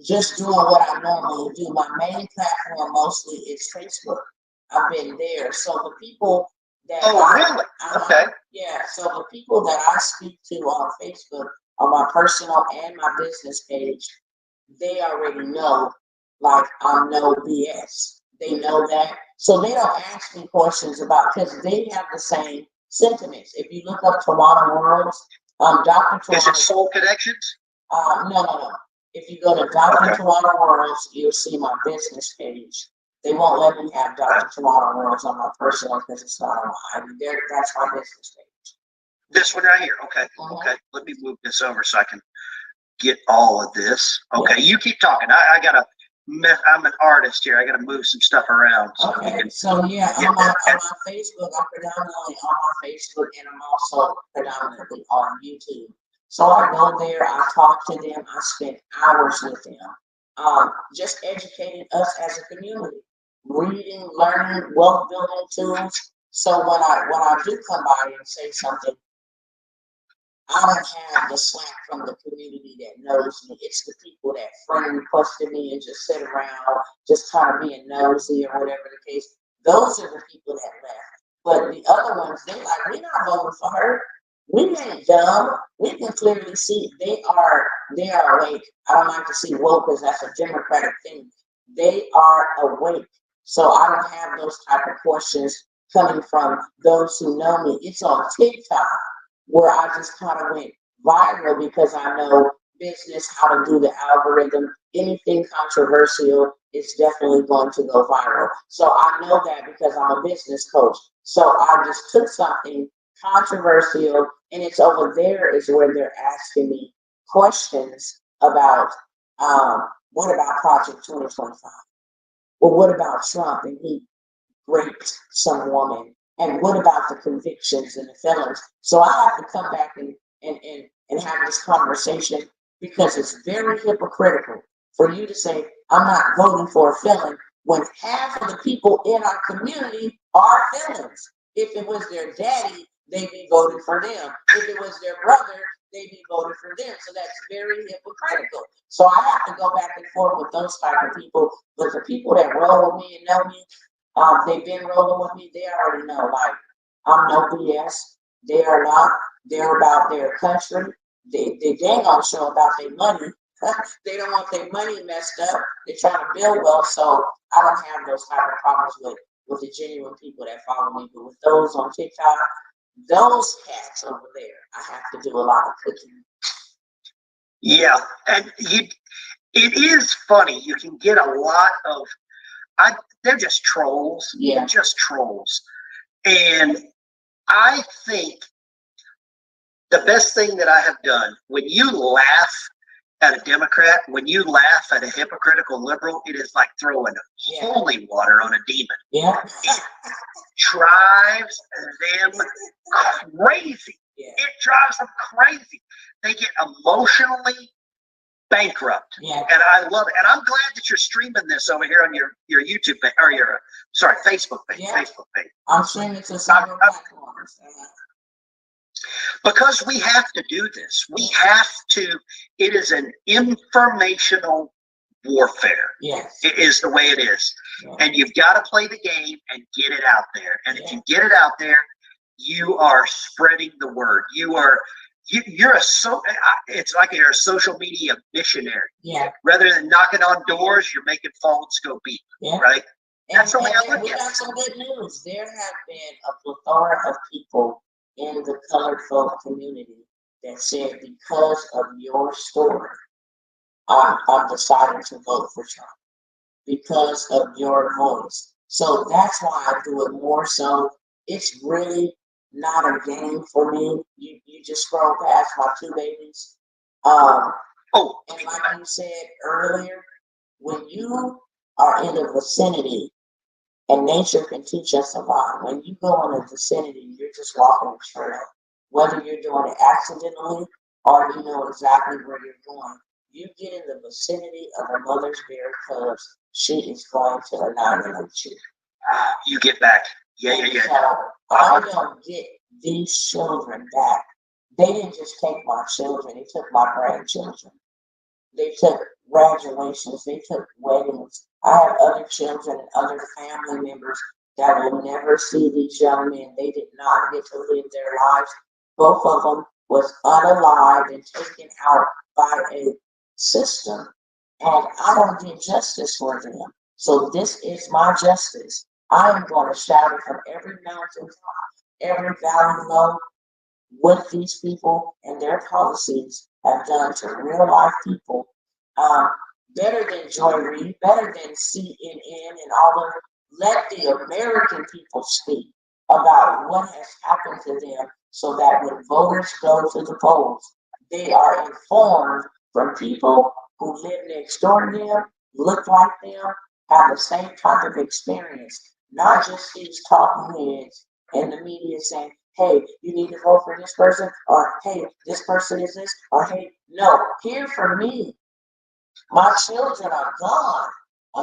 just doing what I normally do. My main platform mostly is Facebook. I've been there, so the people that really? Okay. Yeah, so the people that I speak to on Facebook, on my personal and my business page, they already know, like, I'm no BS. They know that. So they don't ask me questions about, because they have the same sentiments. If you look up Tawana Worlds, Dr. Tawana. Is it Soul Connections? No. If you go to Dr. Tawana Worlds, you'll see my business page. They won't let me have Dr. Tawana Worlds on my personal because it's not on my ID. That's my business page. This one right here. Okay. Okay. Let me move this over so I can get all of this. Okay. You keep talking. I'm an artist here. I got to move some stuff around. So on my Facebook, I'm predominantly on my Facebook, and I'm also predominantly on YouTube. So I go there, I talk to them, I spend hours with them, just educating us as a community, reading, learning, wealth building tools. So when I do come by and say something, I don't have the slack from the community that knows me. It's the people that friend requested me and just sit around, just kind of being nosy or whatever the case. Those are the people that left. But the other ones, they like, we're not voting for her. We ain't dumb. We can clearly see they are awake. I don't like to see woke because that's a Democratic thing. They are awake. So I don't have those type of questions coming from those who know me. It's on TikTok where I just kind of went viral because I know business, how to do the algorithm. Anything controversial is definitely going to go viral. So I know that because I'm a business coach. So I just took something controversial, and it's over there is where they're asking me questions about what about Project 2025? Well, what about Trump and he raped some woman? And what about the convictions and the felons? So I have to come back and have this conversation because it's very hypocritical for you to say, I'm not voting for a felon when half of the people in our community are felons. If it was their daddy, they'd be voting for them. If it was their brother, they'd be voting for them. So that's very hypocritical. So I have to go back and forth with those type of people. But the people that roll with me and know me, they've been rolling with me. They already know, like, I'm no BS. They are not. They're about their country. They ain't gonna show about their money. They don't want their money messed up. They're trying to build wealth. So I don't have those type of problems with the genuine people that follow me. But with those on TikTok, those cats over there, I have to do a lot of cooking. Yeah, and it is funny. You can get a lot of. They're just trolls. Yeah. Just trolls. And I think The best thing that I have done, when you laugh at a Democrat, when you laugh at a hypocritical liberal, it is like throwing holy water on a demon. Yeah. It drives them crazy. Yeah. It drives them crazy. They get emotionally bankrupt. Yeah. And I love it. And I'm glad that you're streaming this over here on your YouTube page, or your, Facebook page. Yeah. Facebook page. I'm streaming to several platforms. Because we have to do this. We have to, it is an informational warfare. Yes. It is the way it is. Yeah. And you've got to play the game and get it out there. And if you get it out there, you are spreading the word. You're it's like you're a social media missionary. Yeah. Rather than knocking on doors, you're making phones go beep. Yeah. Right? That's the way I look at it. We got some good news. There have been a plethora of people in the colored folk community that said, because of your story, I'm deciding to vote for Trump because of your voice. So that's why I do it more so. It's really not a game for me. You just scroll past my two babies. And like you said earlier, when you are in the vicinity, and nature can teach us a lot. When you go in a vicinity, you're just walking a trail. Whether you're doing it accidentally or you know exactly where you're going, you get in the vicinity of a mother's bear cubs, she is going to annihilate you. You get back. Yeah. So I'm going to get these children back. They didn't just take my children, they took my grandchildren. They took graduations, they took weddings. I have other children and other family members that will never see these young men. They did not get to live their lives. Both of them was unalived and taken out by a system. And I don't get justice for them. So this is my justice. I am going to shout it from every mountaintop, every valley low, what these people and their policies have done to real life people. Better than Joy Reid, better than CNN and all of them. Let the American people speak about what has happened to them so that when voters go to the polls, they are informed from people who live next door to them, look like them, have the same type of experience, not just these talking heads and the media saying, hey, you need to vote for this person, or hey, this person is this, or hey, no, hear from me. My children are gone.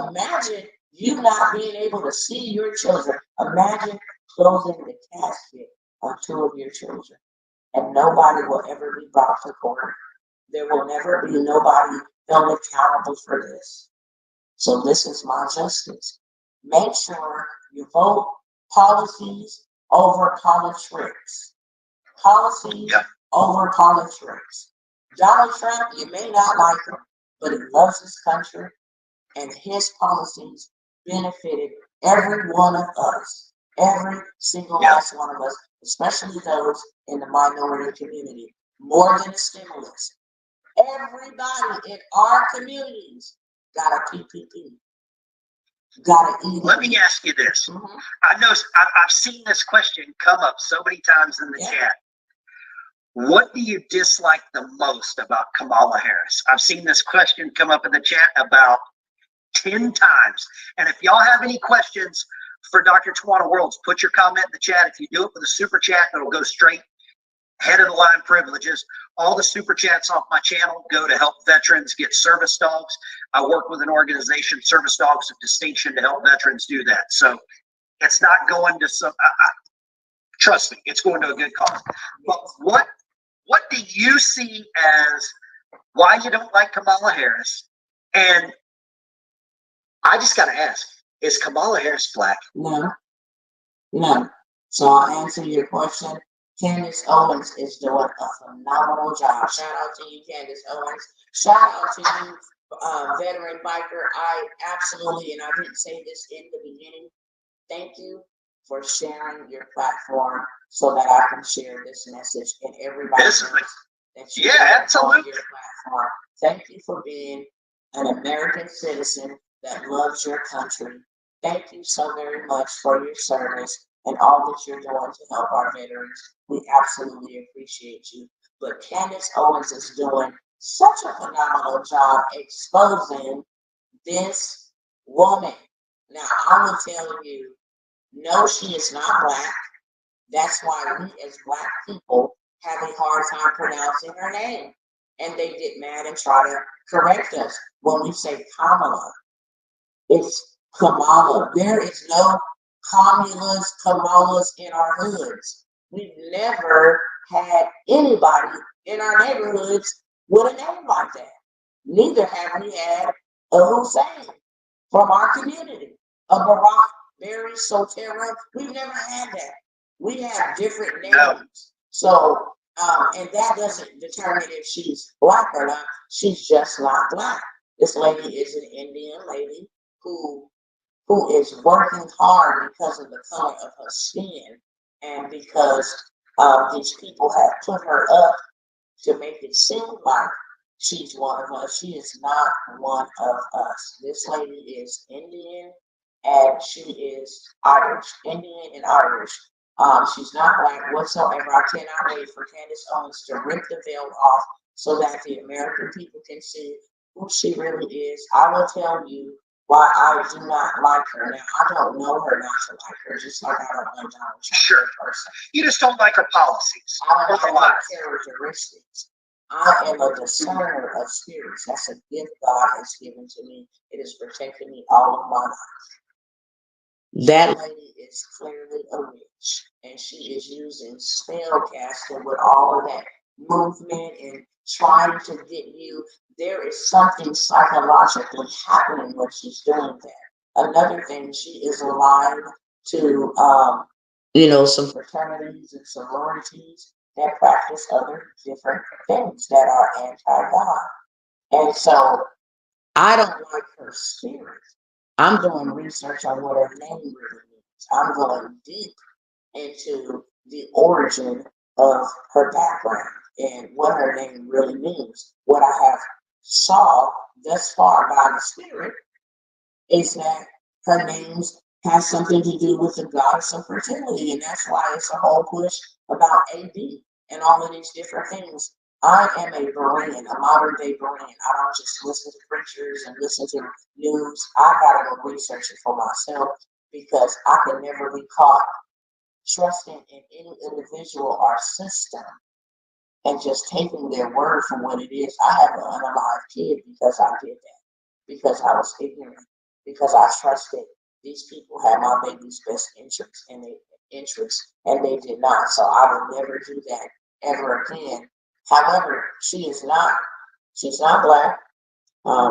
Imagine you not being able to see your children. Imagine closing the casket on two of your children, and nobody will ever be brought to court. There will never be nobody held accountable for this. So this is my justice. Make sure you vote policies over politics. Policies over politics. Donald Trump, you may not like him, but he loves his country, and his policies benefited every one of us, every single last one of us, especially those in the minority community, more than a stimulus. Everybody in our communities got a PPP. Let me ask you this. Mm-hmm. I know I've seen this question come up so many times in the chat. What do you dislike the most about Kamala Harris? I've seen this question come up in the chat about 10 times. And if y'all have any questions for Dr. Tawana Worlds, put your comment in the chat. If you do it with a super chat, it'll go straight head of the line privileges. All the super chats off my channel go to help veterans get service dogs. I work with an organization, Service Dogs of Distinction, to help veterans do that. So it's not going to some, trust me, it's going to a good cause. But what do you see as why you don't like Kamala Harris? And I just got to ask, is Kamala Harris black? No. So I'll answer your question. Candace Owens is doing a phenomenal job. Shout out to you, Candace Owens. Shout out to you, veteran biker. I absolutely, and I didn't say this in the beginning, thank you for sharing your platform so that I can share this message and everybody knows that you absolutely. Your platform. Thank you for being an American citizen that loves your country. Thank you so very much for your service. and all that you're doing to help our veterans. We absolutely appreciate you. But Candace Owens is doing such a phenomenal job exposing this woman. Now, I will tell you, no, she is not Black. That's why we as Black people have a hard time pronouncing her name. And they get mad and try to correct us when we say Kamala. It's Kamala. There is no Kamalas in our hoods. We've never had anybody in our neighborhoods with a name like that. Neither have we had a Hussein from our community, a Barack, Barry, Sotera. We've never had that. We have different names. No. So, and that doesn't determine if she's Black or not. She's just not Black. This lady is an Indian lady who is working hard because of the color of her skin and because these people have put her up to make it seem like she's one of us. She is not one of us. This lady is Indian and she is Irish, Indian and Irish. She's not Black whatsoever. I cannot wait for Candace Owens to rip the veil off so that the American people can see who she really is. I will tell you why I do not like her. Now, I don't know her not to like her, just like I don't know Donald Trump Sure. person. You just don't like her policies. I don't Or her like lies. her characteristics. I am a discerner of spirits. That's a gift God has given to me. It has protected me all of my life. That lady is clearly a witch, and she is using spell casting with all of that movement and trying to get you. There is something psychologically happening when she's doing that. Another thing, she is aligned to, some fraternities and sororities that practice other different things that are anti-God. And so I don't like her spirit. I'm doing research on what her name really means. I'm going deep into the origin of her background and what her name really means. What I have saw thus far by the spirit is that her name has something to do with the goddess of fertility, and that's why it's a whole push about AB and all of these different things. I am a Berean, a modern day Berean. I don't just listen to preachers and listen to news. I gotta go research it for myself because I can never be caught trusting in any individual or system and just taking their word for what it is. I have an unalive kid because I did that, because I was ignorant, because I trusted these people had my baby's best interest and they did not. So I will never do that ever again. However, she's not Black.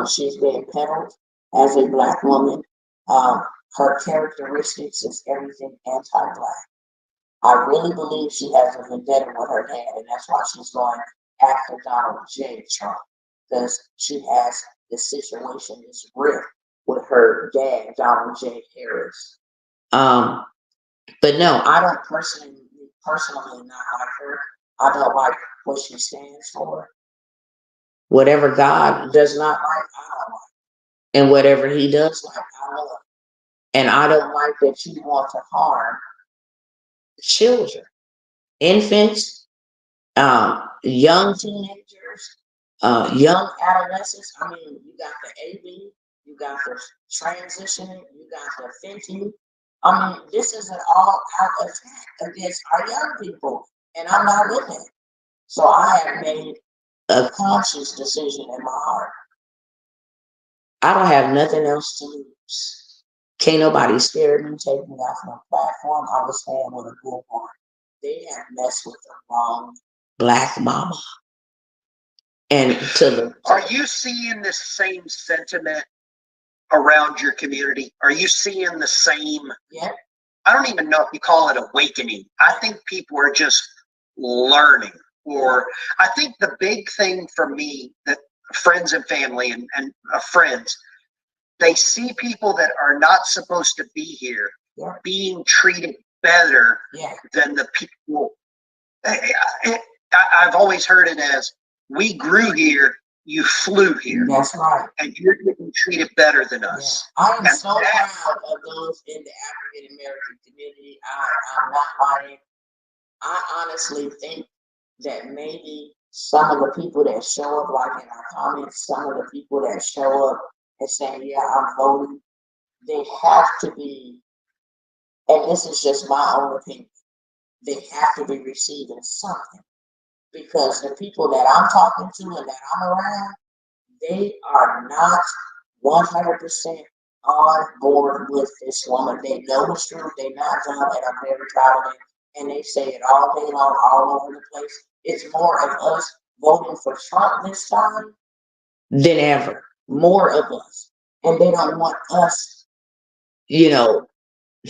She's being peddled as a Black woman. Her characteristics is everything anti-Black. I really believe she has a vendetta with her dad, and that's why she's going after Donald J. Trump, because she has this situation, this rift with her dad, Donald J. Harris. But no, I don't personally not like her. I don't like what she stands for. Whatever God does not like, I don't like. And whatever he does like, I love. And I don't like that you want to harm children, infants, young teenagers, young adolescents. I mean, you got the AB, you got the transitioning, you got the Fenty. I mean, this is an all-out attack against our young people, and I'm not with it. So I have made a conscious decision in my heart. I don't have nothing else to lose. Can't nobody scare me, take me off my platform. I was staying with a bullhorn. They have messed with the wrong Black mama. And Are you seeing the same sentiment around your community? Are you seeing the same? Yeah. I don't even know if you call it awakening. I think people are just learning. Or I think the big thing for me that friends and family and friends, they see people that are not supposed to be here being treated better than the people. I've always heard it as, we grew here you flew here, That's right. and you're getting treated better than Yeah. us. I am And so that- proud of those in the African American community. I'm not lying. I honestly think that maybe some of the people that show up, like in our comments, some of the people that show up and say, yeah, I'm voting, they have to be, and this is just my own opinion, they have to be receiving something. Because the people that I'm talking to and that I'm around, they are not 100% on board with this woman. They know it's true, they're not dumb, and I'm very proud of it. And they say it all day long, all over the place. It's more of us voting for Trump this time than ever. More of us. And they don't want us, you know,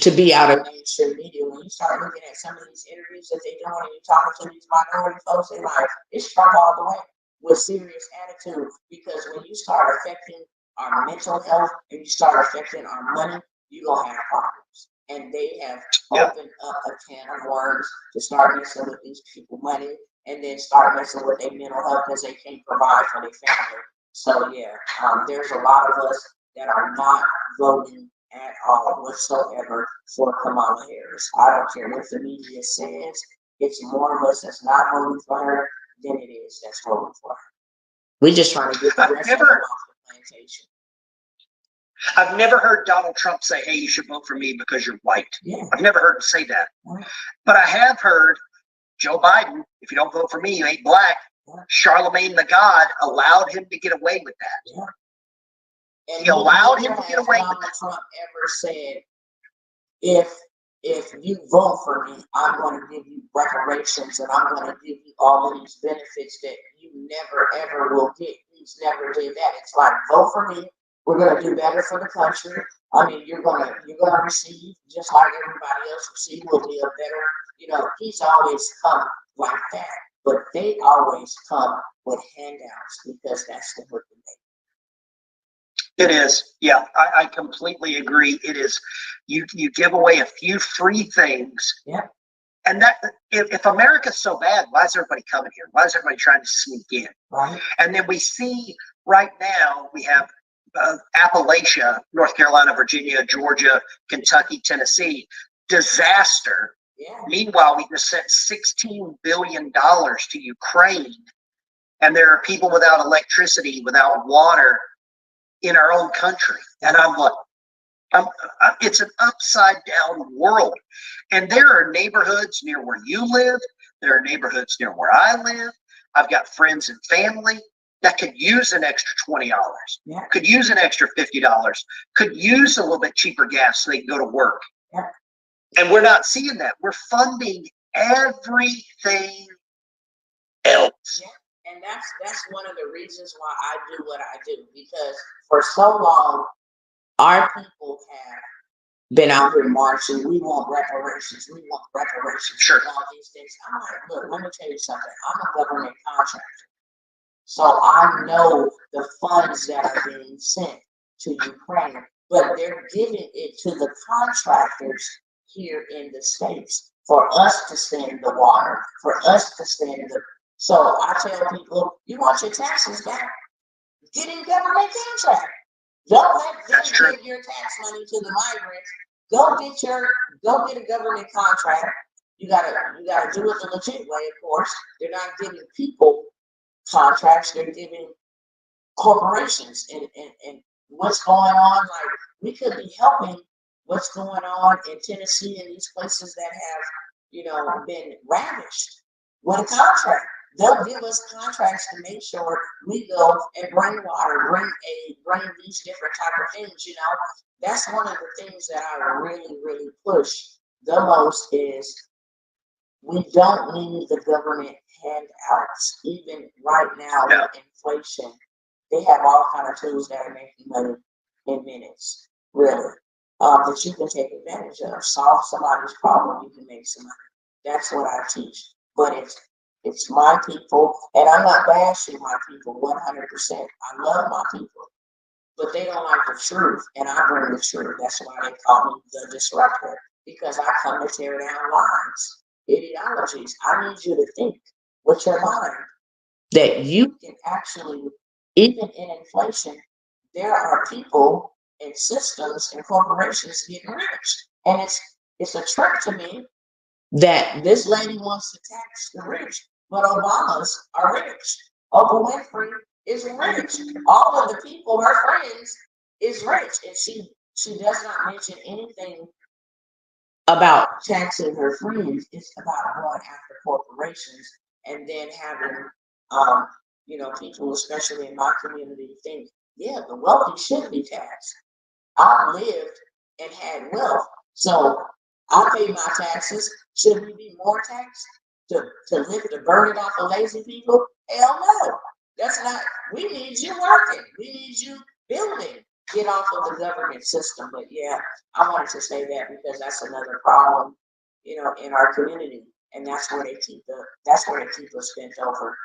to be out of mainstream media. When you start looking at some of these interviews that they doing and you're talking to these minority folks, they like, it's Trump all the way with serious attitude. Because when you start affecting our mental health and you start affecting our money, you're gonna have problems. And they have opened up a can of worms to start messing with these people money and then start messing with their mental health because they can't provide for their family. So yeah, there's a lot of us that are not voting at all whatsoever for Kamala Harris. I don't care what the media says. It's more of us that's not voting for her than it is that's voting for her. We're just trying to get the rest of them off the plantation. I've never heard Donald Trump say, hey, you should vote for me because you're white. Yeah. I've never heard him say that. Right. But I have heard Joe Biden, if you don't vote for me, you ain't black. Yeah. Charlemagne the God allowed him to get away with that. Yeah. And He allowed him to get away with Donald that. Trump ever said, if you vote for me, I'm going to give you reparations and I'm going to give you all of these benefits that you never ever will get. He's never did that. It's like, vote for me. We're going to do better for the country. I mean, you're gonna receive just like everybody else receives. Will be a better. He's always come like that, but they always come with handouts because that's the hook and bait. It is. Yeah, I completely agree. It is. You give away a few free things. Yeah. And that if America's so bad, why is everybody coming here? Why is everybody trying to sneak in? Right. And then we see right now we have Appalachia, North Carolina, Virginia, Georgia, Kentucky, Tennessee, disaster. Yeah. Meanwhile, we just sent $16 billion to Ukraine, and there are people without electricity, without water in our own country. And I'm like, it's an upside down world. And there are neighborhoods near where you live. There are neighborhoods near where I live. I've got friends and family that could use an extra $20, Yeah. could use an extra $50, could use a little bit cheaper gas so they can go to work. Yeah. And we're not seeing that. We're funding everything else. Yeah. And that's one of the reasons why I do what I do, because for so long our people have been out here marching. We want reparations. We want reparations. Sure. And all these things. I'm like, look, let me tell you something. I'm a government contractor. So I know the funds that are being sent to Ukraine, but they're giving it to the contractors here in the States for us to send the water, for us to send the. So I tell people, you want your taxes back? Get in government contract. Don't let them give your tax money to the migrants. Go get a government contract. You gotta do it the legit way, of course. They're not giving people contracts, they're giving corporations and what's going on. Like, we could be helping what's going on in Tennessee and these places that have been ravished with a contract. They'll give us contracts to make sure we go and bring water, bring aid, bring these different type of things. That's one of the things that I really, really push the most is we don't need the government handouts. Even right now with inflation, they have all kind of tools that are making money in minutes, really, that you can take advantage of. Solve somebody's problem, you can make some money. That's what I teach. But it's my people, and I'm not bashing my people 100%. I love my people, but they don't like the truth, and I bring the truth. That's why they call me the disruptor, because I come to tear down lies, ideologies. I need you to think with your mind that you can actually even in inflation, there are people and systems and corporations getting rich. And it's a trick to me that this lady wants to tax the rich, but Obamas are rich. Oprah Winfrey is rich. All of the people, her friends, is rich. And she does not mention anything about taxing her friends. It's about going after corporations and then having people, especially in my community, think, yeah, the wealthy should be taxed. I've lived and had wealth, so I pay my taxes. Should we be more taxed to lift the burden off of lazy people? Hell no. That's not. We need you working. We need you building. Get off of the government system. But yeah, I wanted to say that because that's another problem, in our community, and that's where they keep us bent over.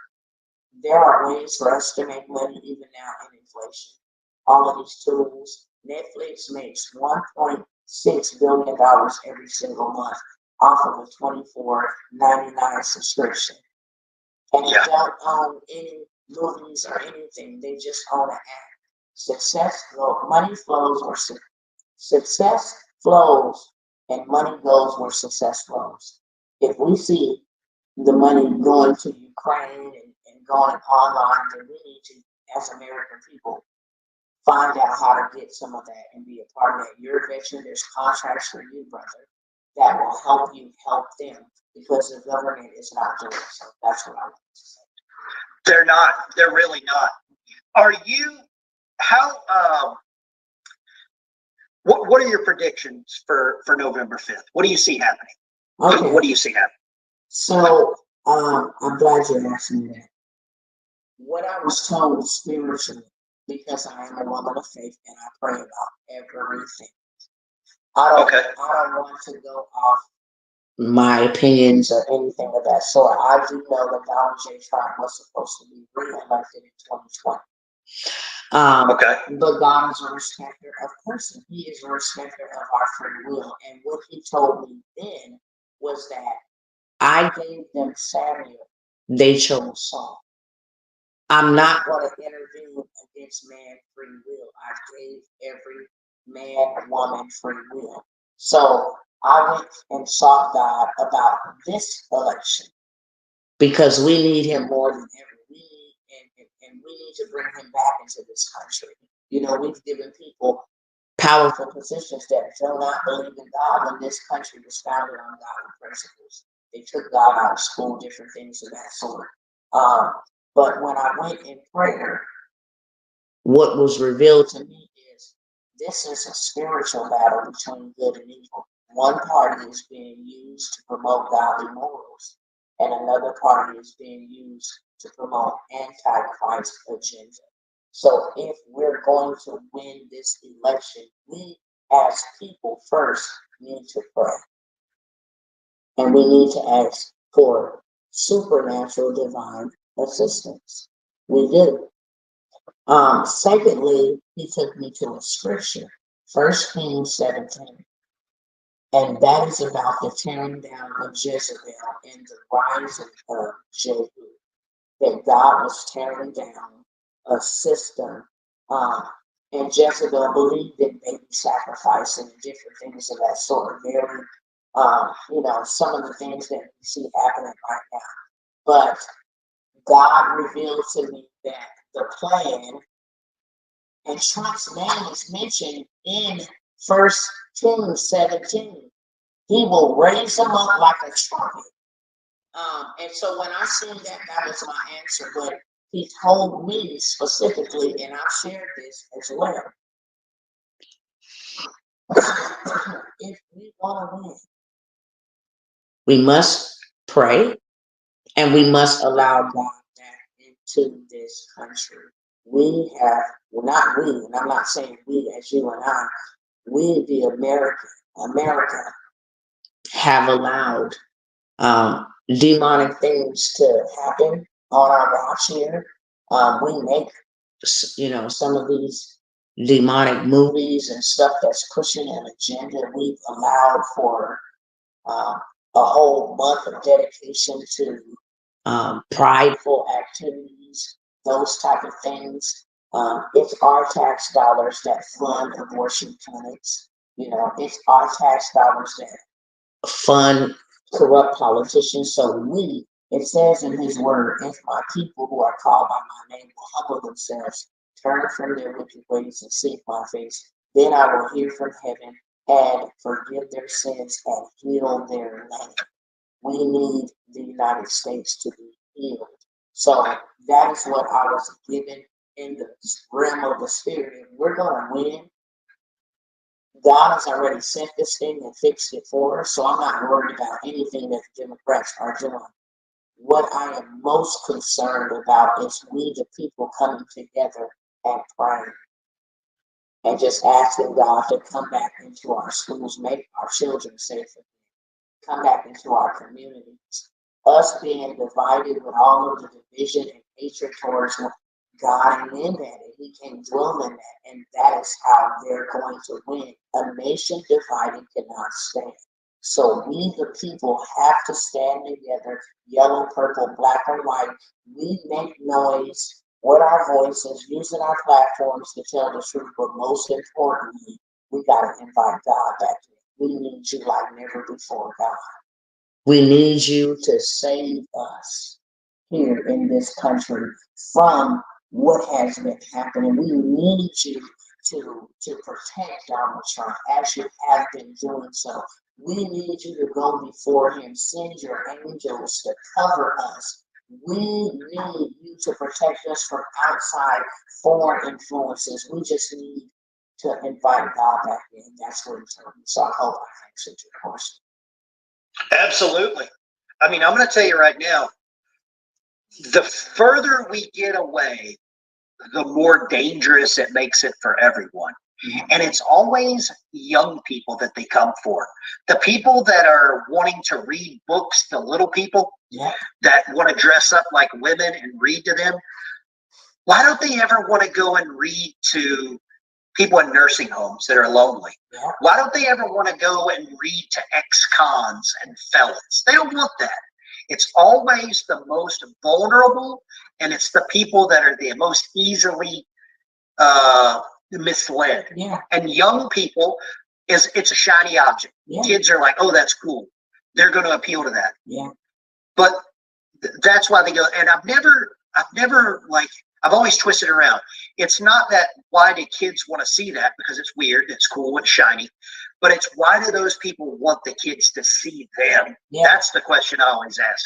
There are ways for us to make money even now in inflation. All of these tools. Netflix makes $1.6 billion every single month off of a $24.99 subscription. And they don't own any movies or anything. They just own an app. Money flows where success flows, and money goes where success flows. If we see the money going to Ukraine and going online, then we need to, as American people, find out how to get some of that and be a part of that. You're a veteran, there's contracts for you, brother, that will help you help them because the government is not doing it. So that's what I want to say. They're not. They're really not. Are you, what are your predictions for November 5th? What do you see happening? Okay. What do you see happening? So I'm glad you asked me that. What I was told spiritually, because I am a woman of faith and I pray about everything. I don't want to go off my opinions or anything of that sort. I do know that Donald J. Trump was supposed to be re-elected in 2020. But God is a respecter of person. He is a respecter of our free will. And what he told me then was that I gave them Samuel. They chose Saul. I'm not going to intervene against man's free will. I gave every man, woman free will. So I went and sought God about this election because we need him more than ever. And we need to bring him back into this country. We've given people powerful positions that do not believe in God when this country was founded on godly principles. They took God out of school, different things of that sort. But when I went in prayer, what was revealed to me is this is a spiritual battle between good and evil. One party is being used to promote godly morals, and another party is being used to promote anti-Christ agenda. So if we're going to win this election, we as people first need to pray. And we need to ask for supernatural divine assistance. We do. Secondly, he took me to a scripture, 1 Kings 17. And that is about the tearing down of Jezebel and the rising of Jehu. That God was tearing down a system. And Jezebel believed in baby sacrifice and different things of that sort. Very, some of the things that we see happening right now. But God revealed to me that the plan, and Trump's name is mentioned in 1 Kings 17. He will raise them up like a trumpet. And so when I seen that was my answer. But he told me specifically, and I've shared this as well. If we want to win, we must pray, and we must allow God back into this country. We have, and I'm not saying we as you and I, we the America have allowed demonic things to happen on our watch here. We make, some of these demonic movies and stuff that's pushing an agenda. We've allowed for a whole month of dedication to prideful activities. those type of things. It's our tax dollars that fund abortion clinics. You know, it's our tax dollars that fund corrupt politicians. So it says in his word, if my people who are called by my name will humble themselves, turn from their wicked ways and seek my face, then I will hear from heaven and forgive their sins and heal their land. We need the United States to be healed. So that is what I was given in the realm of the spirit. And we're going to win. God has already sent this thing and fixed it for us, so I'm not worried about anything that the Democrats are doing. What I am most concerned about is we, the people, coming together and praying and just asking God to come back into our schools, make our children safer, come back into our communities. Us being divided with all of the division and hatred towards God and in that, and He can dwell in that, and that is how they're going to win. A nation divided cannot stand. So we, the people, have to stand together, yellow, purple, black, or white. We make noise with our voices, using our platforms to tell the truth, but most importantly, we got to invite God back in. We need you like never before, God. We need you to save us here in this country from what has been happening. We need you to protect Donald Trump as you have been doing so. We need you to go before him, send your angels to cover us. We need you to protect us from outside foreign influences. We just need to invite God back in. That's what he told me. So I hope I answered your question. Absolutely. I mean, I'm going to tell you right now, the further we get away, the more dangerous it makes it for everyone. Mhm. And it's always young people that they come for. The people that are wanting to read books to little people, Yeah. that want to dress up like women and read to them, why don't they ever want to go and read to people in nursing homes that are lonely? Yeah. Why don't they ever want to go and read to ex-cons and felons? They don't want that. It's always the most vulnerable, and it's the people that are the most easily misled. Yeah. And young people, it's a shiny object. Yeah. Kids are like, oh, that's cool. They're going to appeal to that. Yeah. But that's why they go. And I've never I've always twisted around. It's not that why do kids want to see that, because it's weird, it's cool, it's shiny, but it's why do those people want the kids to see them? Yeah. That's the question I always ask.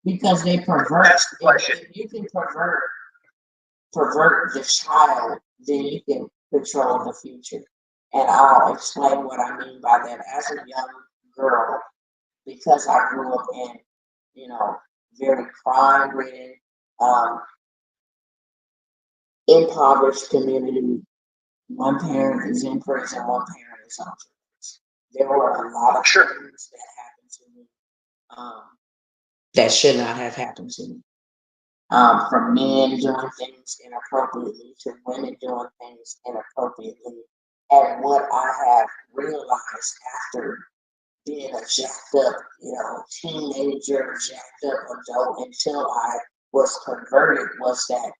Because they pervert. That's the question. If you can pervert the child, then you can control the future. And I'll explain what I mean by that. As a young girl, because I grew up in, very crime-ridden, impoverished community. One parent is in prison, one parent is on drugs. There were a lot of things that happened to me that should not have happened to me. From men doing things inappropriately to women doing things inappropriately. And what I have realized after being a jacked up, teenager, jacked up adult until I was converted was that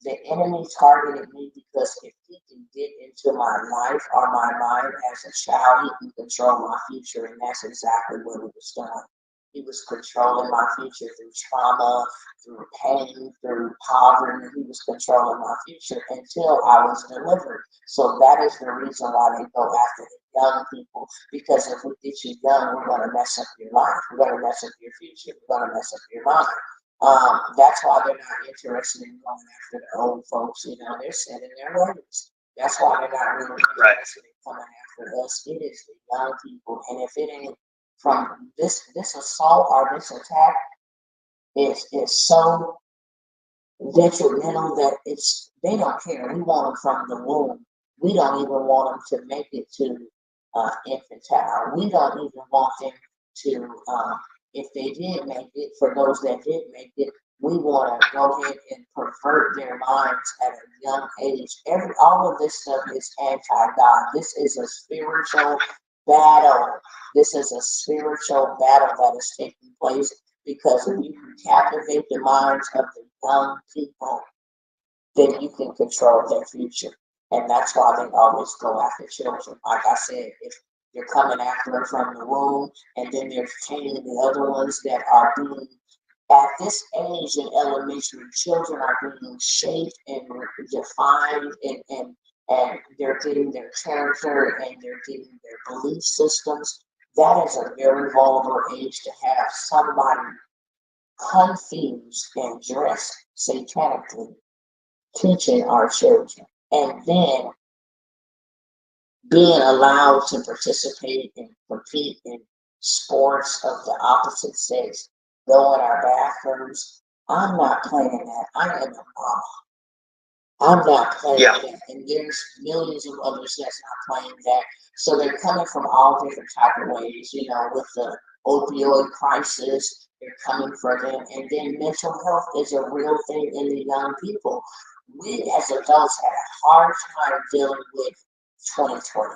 the enemy targeted me because if he can get into my life or my mind as a child, he can control my future, and that's exactly what he was doing. He was controlling my future through trauma, through pain, through poverty. He was controlling my future until I was delivered. So that is the reason why they go after the young people, because if we get you young, we're going to mess up your life. We're going to mess up your future. We're going to mess up your mind. That's why they're not interested in going after the old folks. They're set in their ways. That's why they're not really interested in coming after us. It is the young people, and if it ain't from this assault or this attack is so detrimental that they don't care. We want them from the womb. We don't even want them to make it to infantile. We don't even want them to, if they did make it, for those that did make it, we want to go ahead and pervert their minds at a young age. All of this stuff is anti-God. This is a spiritual battle. This is a spiritual battle that is taking place, because if you can captivate the minds of the young people, then you can control their future. And that's why they always go after children. Like I said, if they're coming after them from the womb, and then they're taming the other ones that are being, at this age in elementary, children are being shaped and defined, and they're getting their character and they're getting their belief systems. That is a very vulnerable age to have somebody confused and dressed satanically teaching our children, and then being allowed to participate and compete in sports of the opposite sex, go in our bathrooms. I'm not playing that. I am a mama. I'm not playing that. And there's millions of others that's not playing that. So they're coming from all different type of ways, you know, with the opioid crisis, they're coming for them. And then mental health is a real thing in the young people. We as adults had a hard time dealing with 2020.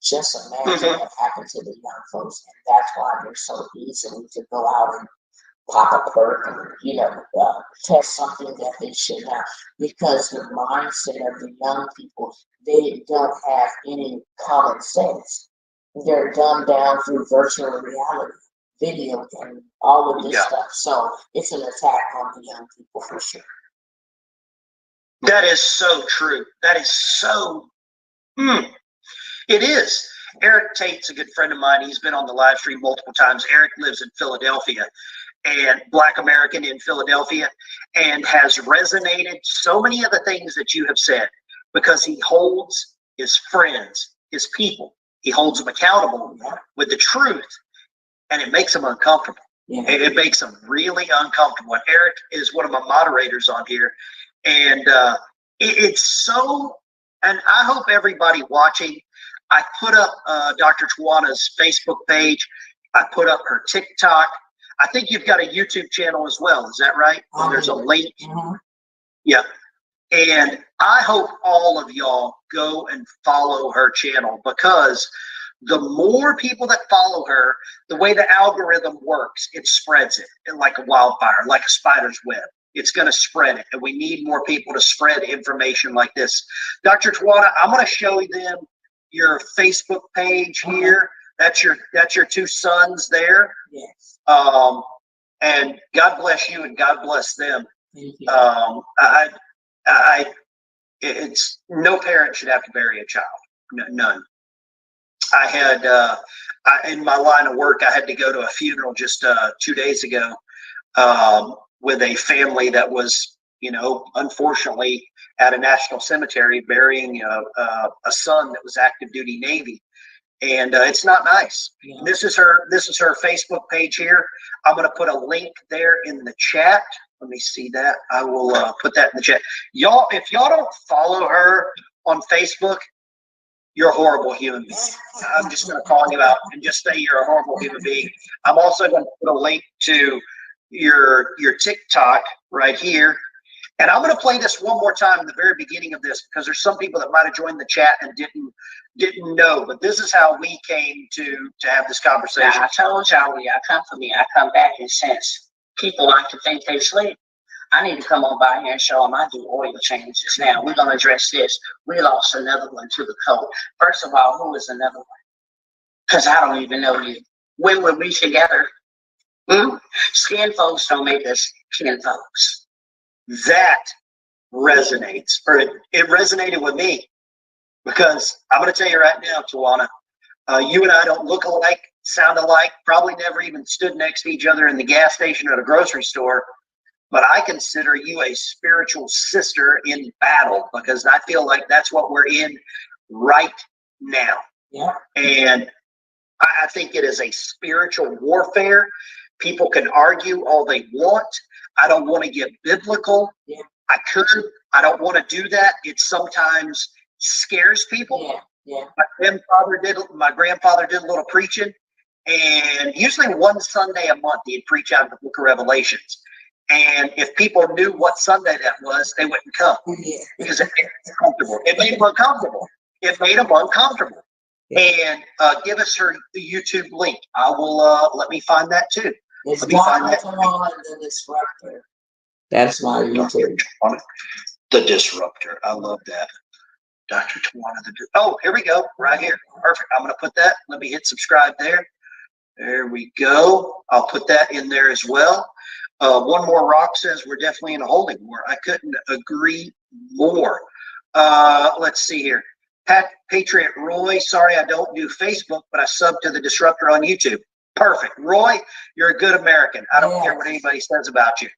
Just imagine what happened to the young folks, and that's why they're so easily to go out and pop a perk and, you know, test something that they should not, because the mindset of the young people, they don't have any common sense. They're dumbed down through virtual reality, video game, all of this stuff. So it's an attack on the young people for sure. That is so true. That is so, it is. Eric Tate's a good friend of mine. He's been on the live stream multiple times. Eric lives in Philadelphia, and Black American in Philadelphia, and has resonated so many of the things that you have said, because he holds his friends, his people, he holds them accountable with the truth, and it makes them uncomfortable. It makes them really uncomfortable. And Eric is one of my moderators on here, and it's so, and I hope everybody watching, I put up Dr. Tawana's Facebook page. I put up her TikTok. I think you've got a YouTube channel as well. Is that right? There's a link. Yeah. And I hope all of y'all go and follow her channel, because the more people that follow her, the way the algorithm works, it spreads it like a wildfire, like a spider's web. It's going to spread it. And we need more people to spread information like this. Dr. Tawana, I'm going to show them your Facebook page here. That's your two sons there. Yes. And God bless you and God bless them. Thank you. It's no parent should have to bury a child. None. I had in my line of work, I had to go to a funeral just 2 days ago with a family that was, you know, unfortunately at a national cemetery burying a son that was active duty Navy. And it's not nice. Yeah. This is her Facebook page here. I'm going to put a link there in the chat. Let me see that. I will put that in the chat. Y'all, if y'all don't follow her on Facebook, you're a horrible human being. I'm just going to call you out and just say you're a horrible human being. I'm also going to put a link to your TikTok right here. And I'm going to play this one more time in the very beginning of this, because there's some people that might have joined the chat and didn't know. But this is how we came to have this conversation. Now, I told y'all when y'all come for me, I come back and sense people like to think they sleep. I need to come on by here and show them I do oil changes. Now, we're going to address this. We lost another one to the code. First of all, who is another one? Because I don't even know you. When were we together? Skin folks don't make us kin folks. That resonates, or it resonated with me, because I'm going to tell you right now, Tawana, you and I don't look alike, sound alike, probably never even stood next to each other in the gas station or the grocery store, but I consider you a spiritual sister in battle, because I feel like that's what we're in right now. Yeah. And I think it is a spiritual warfare. People can argue all they want. I don't want to get biblical. Yeah. I don't want to do that. It sometimes scares people. Yeah. My grandfather did a little preaching, and usually one Sunday a month he'd preach out of the book of Revelations. And if people knew what Sunday that was, they wouldn't come, because it made them uncomfortable. It made them uncomfortable. And give us her YouTube link. I will let me find that too. It's Dr. Tawana the Disruptor. That's my YouTube. The disruptor. I love that. Dr. Tawana, oh, here we go. Right here. Perfect. I'm going to put that. Let me hit subscribe there. There we go. I'll put that in there as well. One more rock says we're definitely in a holding war. I couldn't agree more. Let's see here. Patriot Roy, sorry I don't do Facebook, but I sub to the Disruptor on YouTube. Perfect. Roy, you're a good American. I don't care what anybody says about you.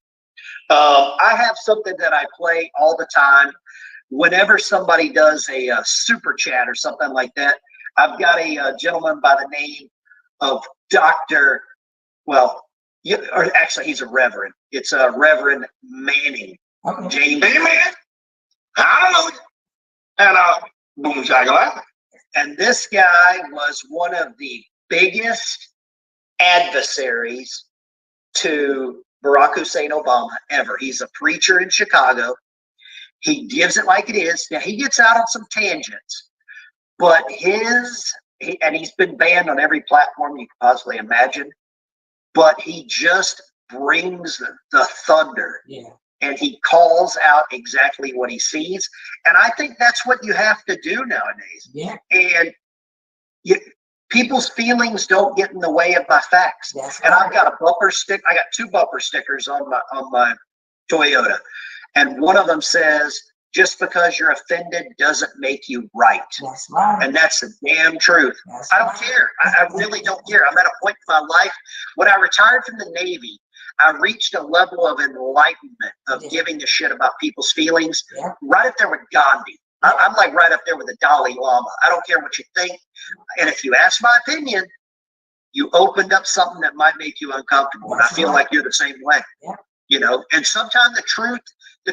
I have something that I play all the time. Whenever somebody does a super chat or something like that, I've got a gentleman by the name of Dr. Well, or actually he's a reverend. It's a Reverend Manning. James. Amen. Hallelujah. And boom, shagala. And this guy was one of the biggest adversaries to Barack Hussein Obama ever. He's a preacher in Chicago. He gives it like it is. Now, he gets out on some tangents, but and he's been banned on every platform you could possibly imagine, but he just brings the thunder. Yeah. And he calls out exactly what he sees. And I think that's what you have to do nowadays. Yeah. And people's feelings don't get in the way of my facts. That's and right. I've got a bumper stick. I got 2 bumper stickers on my Toyota. And one of them says, just because you're offended doesn't make you right. That's right. And that's the damn truth. That's I don't care. I really don't care. I'm at a point in my life. When I retired from the Navy, I reached a level of enlightenment of giving a shit about people's feelings. Yeah. Right up there with Gandhi. Yeah. I'm like right up there with the Dalai Lama. I don't care what you think. And if you ask my opinion, you opened up something that might make you uncomfortable. That's and I feel like you're the same way. Yeah. You know, and sometimes the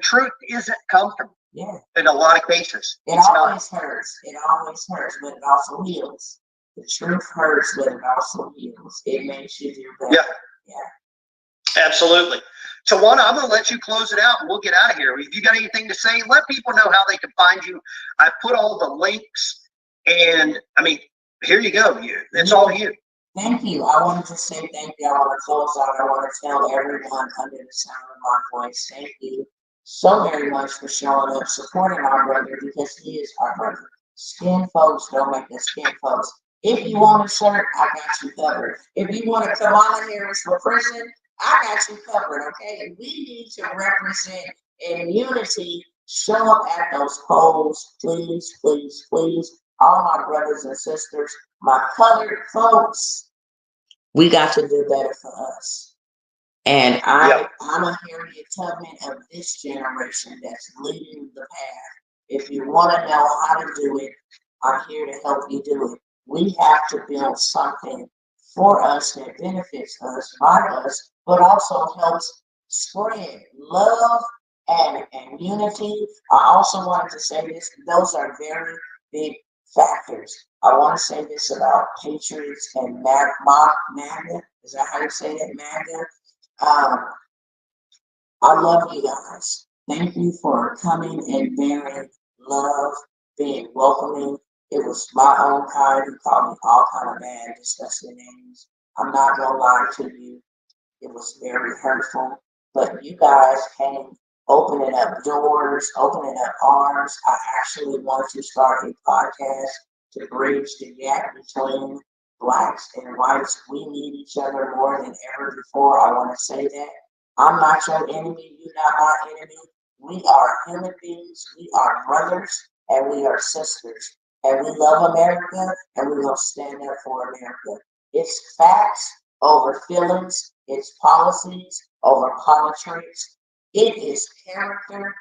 truth isn't comfortable. Yeah. In a lot of cases. It always hurts. It always hurts, but it also heals. The truth hurts, but it also heals. It makes you do better. Yeah. Yeah. Absolutely. Tawana, I'm going to let you close it out and we'll get out of here. If you got anything to say, let people know how they can find you. I put all the links and I mean, here you go. It's all you. Thank you. I wanted to say thank you. I want to close out. I want to tell everyone under the sound of my voice, thank you so very much for showing up, supporting our brother because he is our brother. Skin folks don't make us skin folks. If you want a shirt, I got you covered. If you want a Kamala Harris for president, I got you covered, okay? We need to represent in unity. Show up at those polls, please, please, please. All my brothers and sisters, my colored folks, we got to do better for us. And I'm a Harriet Tubman of this generation that's leading the path. If you want to know how to do it, I'm here to help you do it. We have to build something for us that benefits us, by us, but also helps spread love and unity. I also wanted to say this, those are very big factors. I want to say this about Patriots and MAGA. Is that how you say that, MAGA? I love you guys. Thank you for coming and bearing love, being welcoming. It was my own kind who called me all kind of bad, disgusting names. I'm not gonna lie to you. It was very hurtful. But you guys came opening up doors, opening up arms. I actually want to start a podcast to bridge the gap between blacks and whites. We need each other more than ever before. I want to say that. I'm not your enemy. You're not my enemy. We are human beings. We are brothers and we are sisters. And we love America and we will stand up for America. It's facts over feelings. It's policies over politics. It is character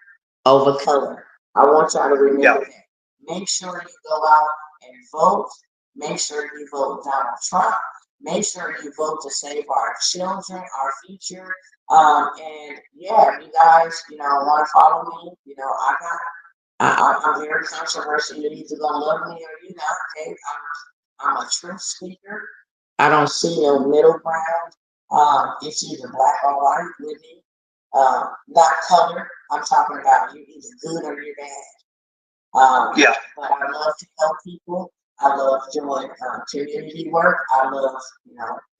over color. I want y'all to remember that. Make sure you go out and vote. Make sure you vote Donald Trump. Make sure you vote to save our children, our future. And yeah, you guys, want to follow me. I'm very controversial. You're either gonna love me or you're not. Okay, I'm a truth speaker. I don't see no middle ground. It's either black or white with me. Not color. I'm talking about you're either good or you're bad. But I love to help people. I love doing community work. I love,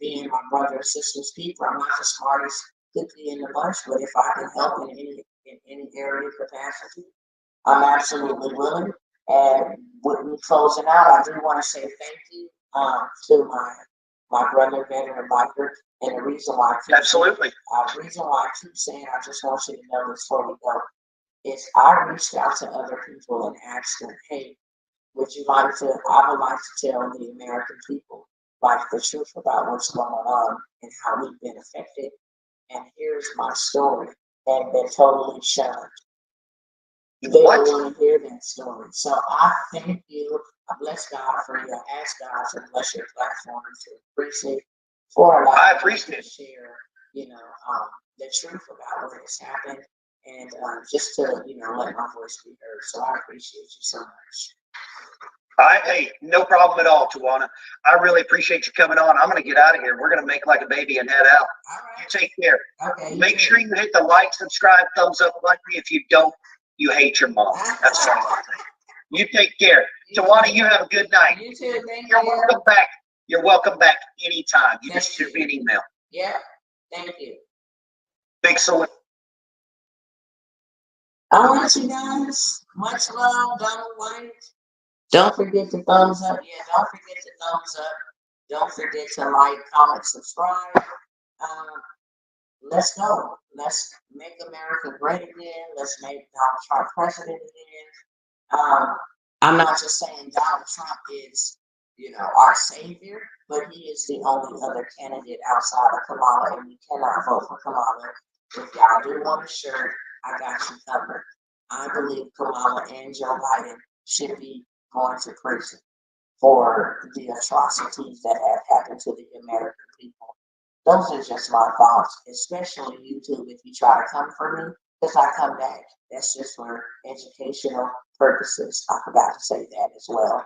being my brother and sister's keeper. I'm not the smartest cookie in the bunch, but if I can help in any area capacity, I'm absolutely willing. And with me closing out, I do want to say thank you to my brother, veteran biker, and the reason why Absolutely. reason why I keep saying I just want you to know this before we go is I reached out to other people and asked them, hey, would you like to? I would like to tell the American people like the truth about what's going on and how we've been affected. And here's my story, and they're totally shunned. They don't What? want to hear that story. So I thank you. I bless God for you. I ask God to bless your platform to increase it for allowing I me appreciate to it. share, the truth about what has happened and just to, let my voice be heard. So I appreciate you so much. Hey, no problem at all, Tawana. I really appreciate you coming on. I'm going to get out of here. We're going to make like a baby and head out. All You right. take care. Okay. Make sure you hit the like, subscribe, thumbs up button. If you don't, you hate your mom. That's all I'm saying. You take care. Tawana, you have a good night. You too. Thank You're you. welcome back. You're welcome back anytime. You Thank just shoot you. me an email. Yeah. Thank you. Big salute. I want you guys. Much love. Donald White. Don't forget to thumbs up. Yeah, don't forget to thumbs up. Don't forget to like, comment, subscribe. Let's go. Let's make America great again. Let's make Donald Trump president again. I'm not just saying Donald Trump is, our savior, but he is the only other candidate outside of Kamala, and you cannot vote for Kamala. If y'all do want a shirt, I got you covered. I believe Kamala and Joe Biden should be going to prison for the atrocities that have happened to the American people. Those are just my thoughts, especially YouTube. If you try to come for me, because I come back. That's just for educational purposes. I forgot to say that as well.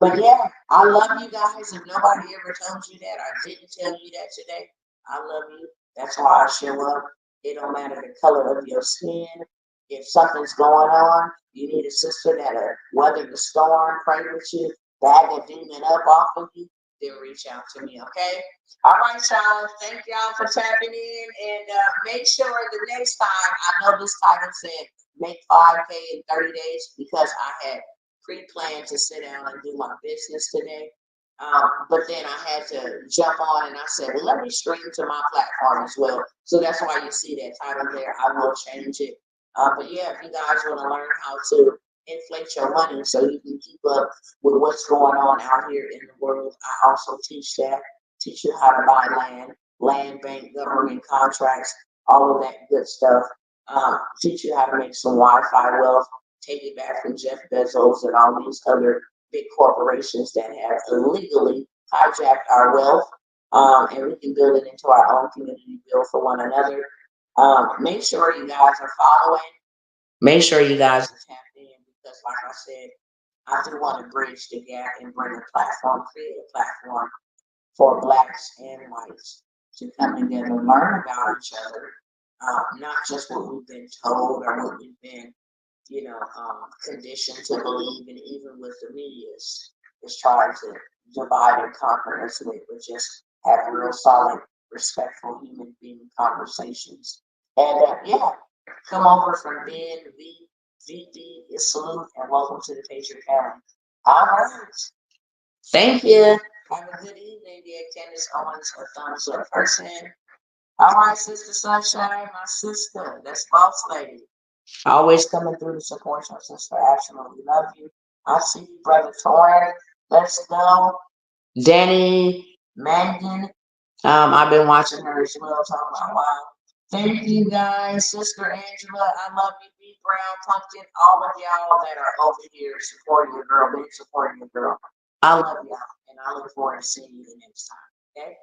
But yeah, I love you guys. If nobody ever told you that, I didn't tell you that today. I love you. That's why I show up. It don't matter the color of your skin. If something's going on, you need a sister that'll weather the storm, pray with you, bag a demon up off of you, then reach out to me, okay? All right, y'all. Thank y'all for tapping in. And make sure the next time, I know this title said make 5K in 30 days because I had pre-planned to sit down and do my business today. But then I had to jump on and I said, well, let me stream to my platform as well. So that's why you see that title there. I will change it. But yeah, if you guys want to learn how to inflate your money so you can keep up with what's going on out here in the world, I also teach that. Teach you how to buy land bank, government contracts, all of that good stuff. Teach you how to make some Wi-Fi wealth, take it back from Jeff Bezos and all these other big corporations that have illegally hijacked our wealth. And we can build it into our own community, build for one another. Make sure you guys are following. Make sure you guys are tapped in because, like I said, I do want to bridge the gap and bring a platform, create a platform for blacks and whites to come together and learn about each other, not just what we've been told or what we've been, conditioned to believe, and even with the media is trying to divide and conquer us with, but just have real solid, respectful human being conversations. And yeah, come over from Ben, VP, salute, and welcome to the Patriot Family. All right. Thank you. Have a good evening, dear Candace Owens, a thumbs up person. All right, Sister Sunshine, my sister. That's Boss Lady. Always coming through to support your sister. Absolutely love you. I see you, Brother Torrin. Let's go. Danny Mangan. I've been watching her as well, talking about wow. Thank you guys, Sister Angela. I love you, B Brown, Pumpkin, all of y'all that are over here supporting your girl, been supporting your girl. I love y'all, and I look forward to seeing you the next time. Okay?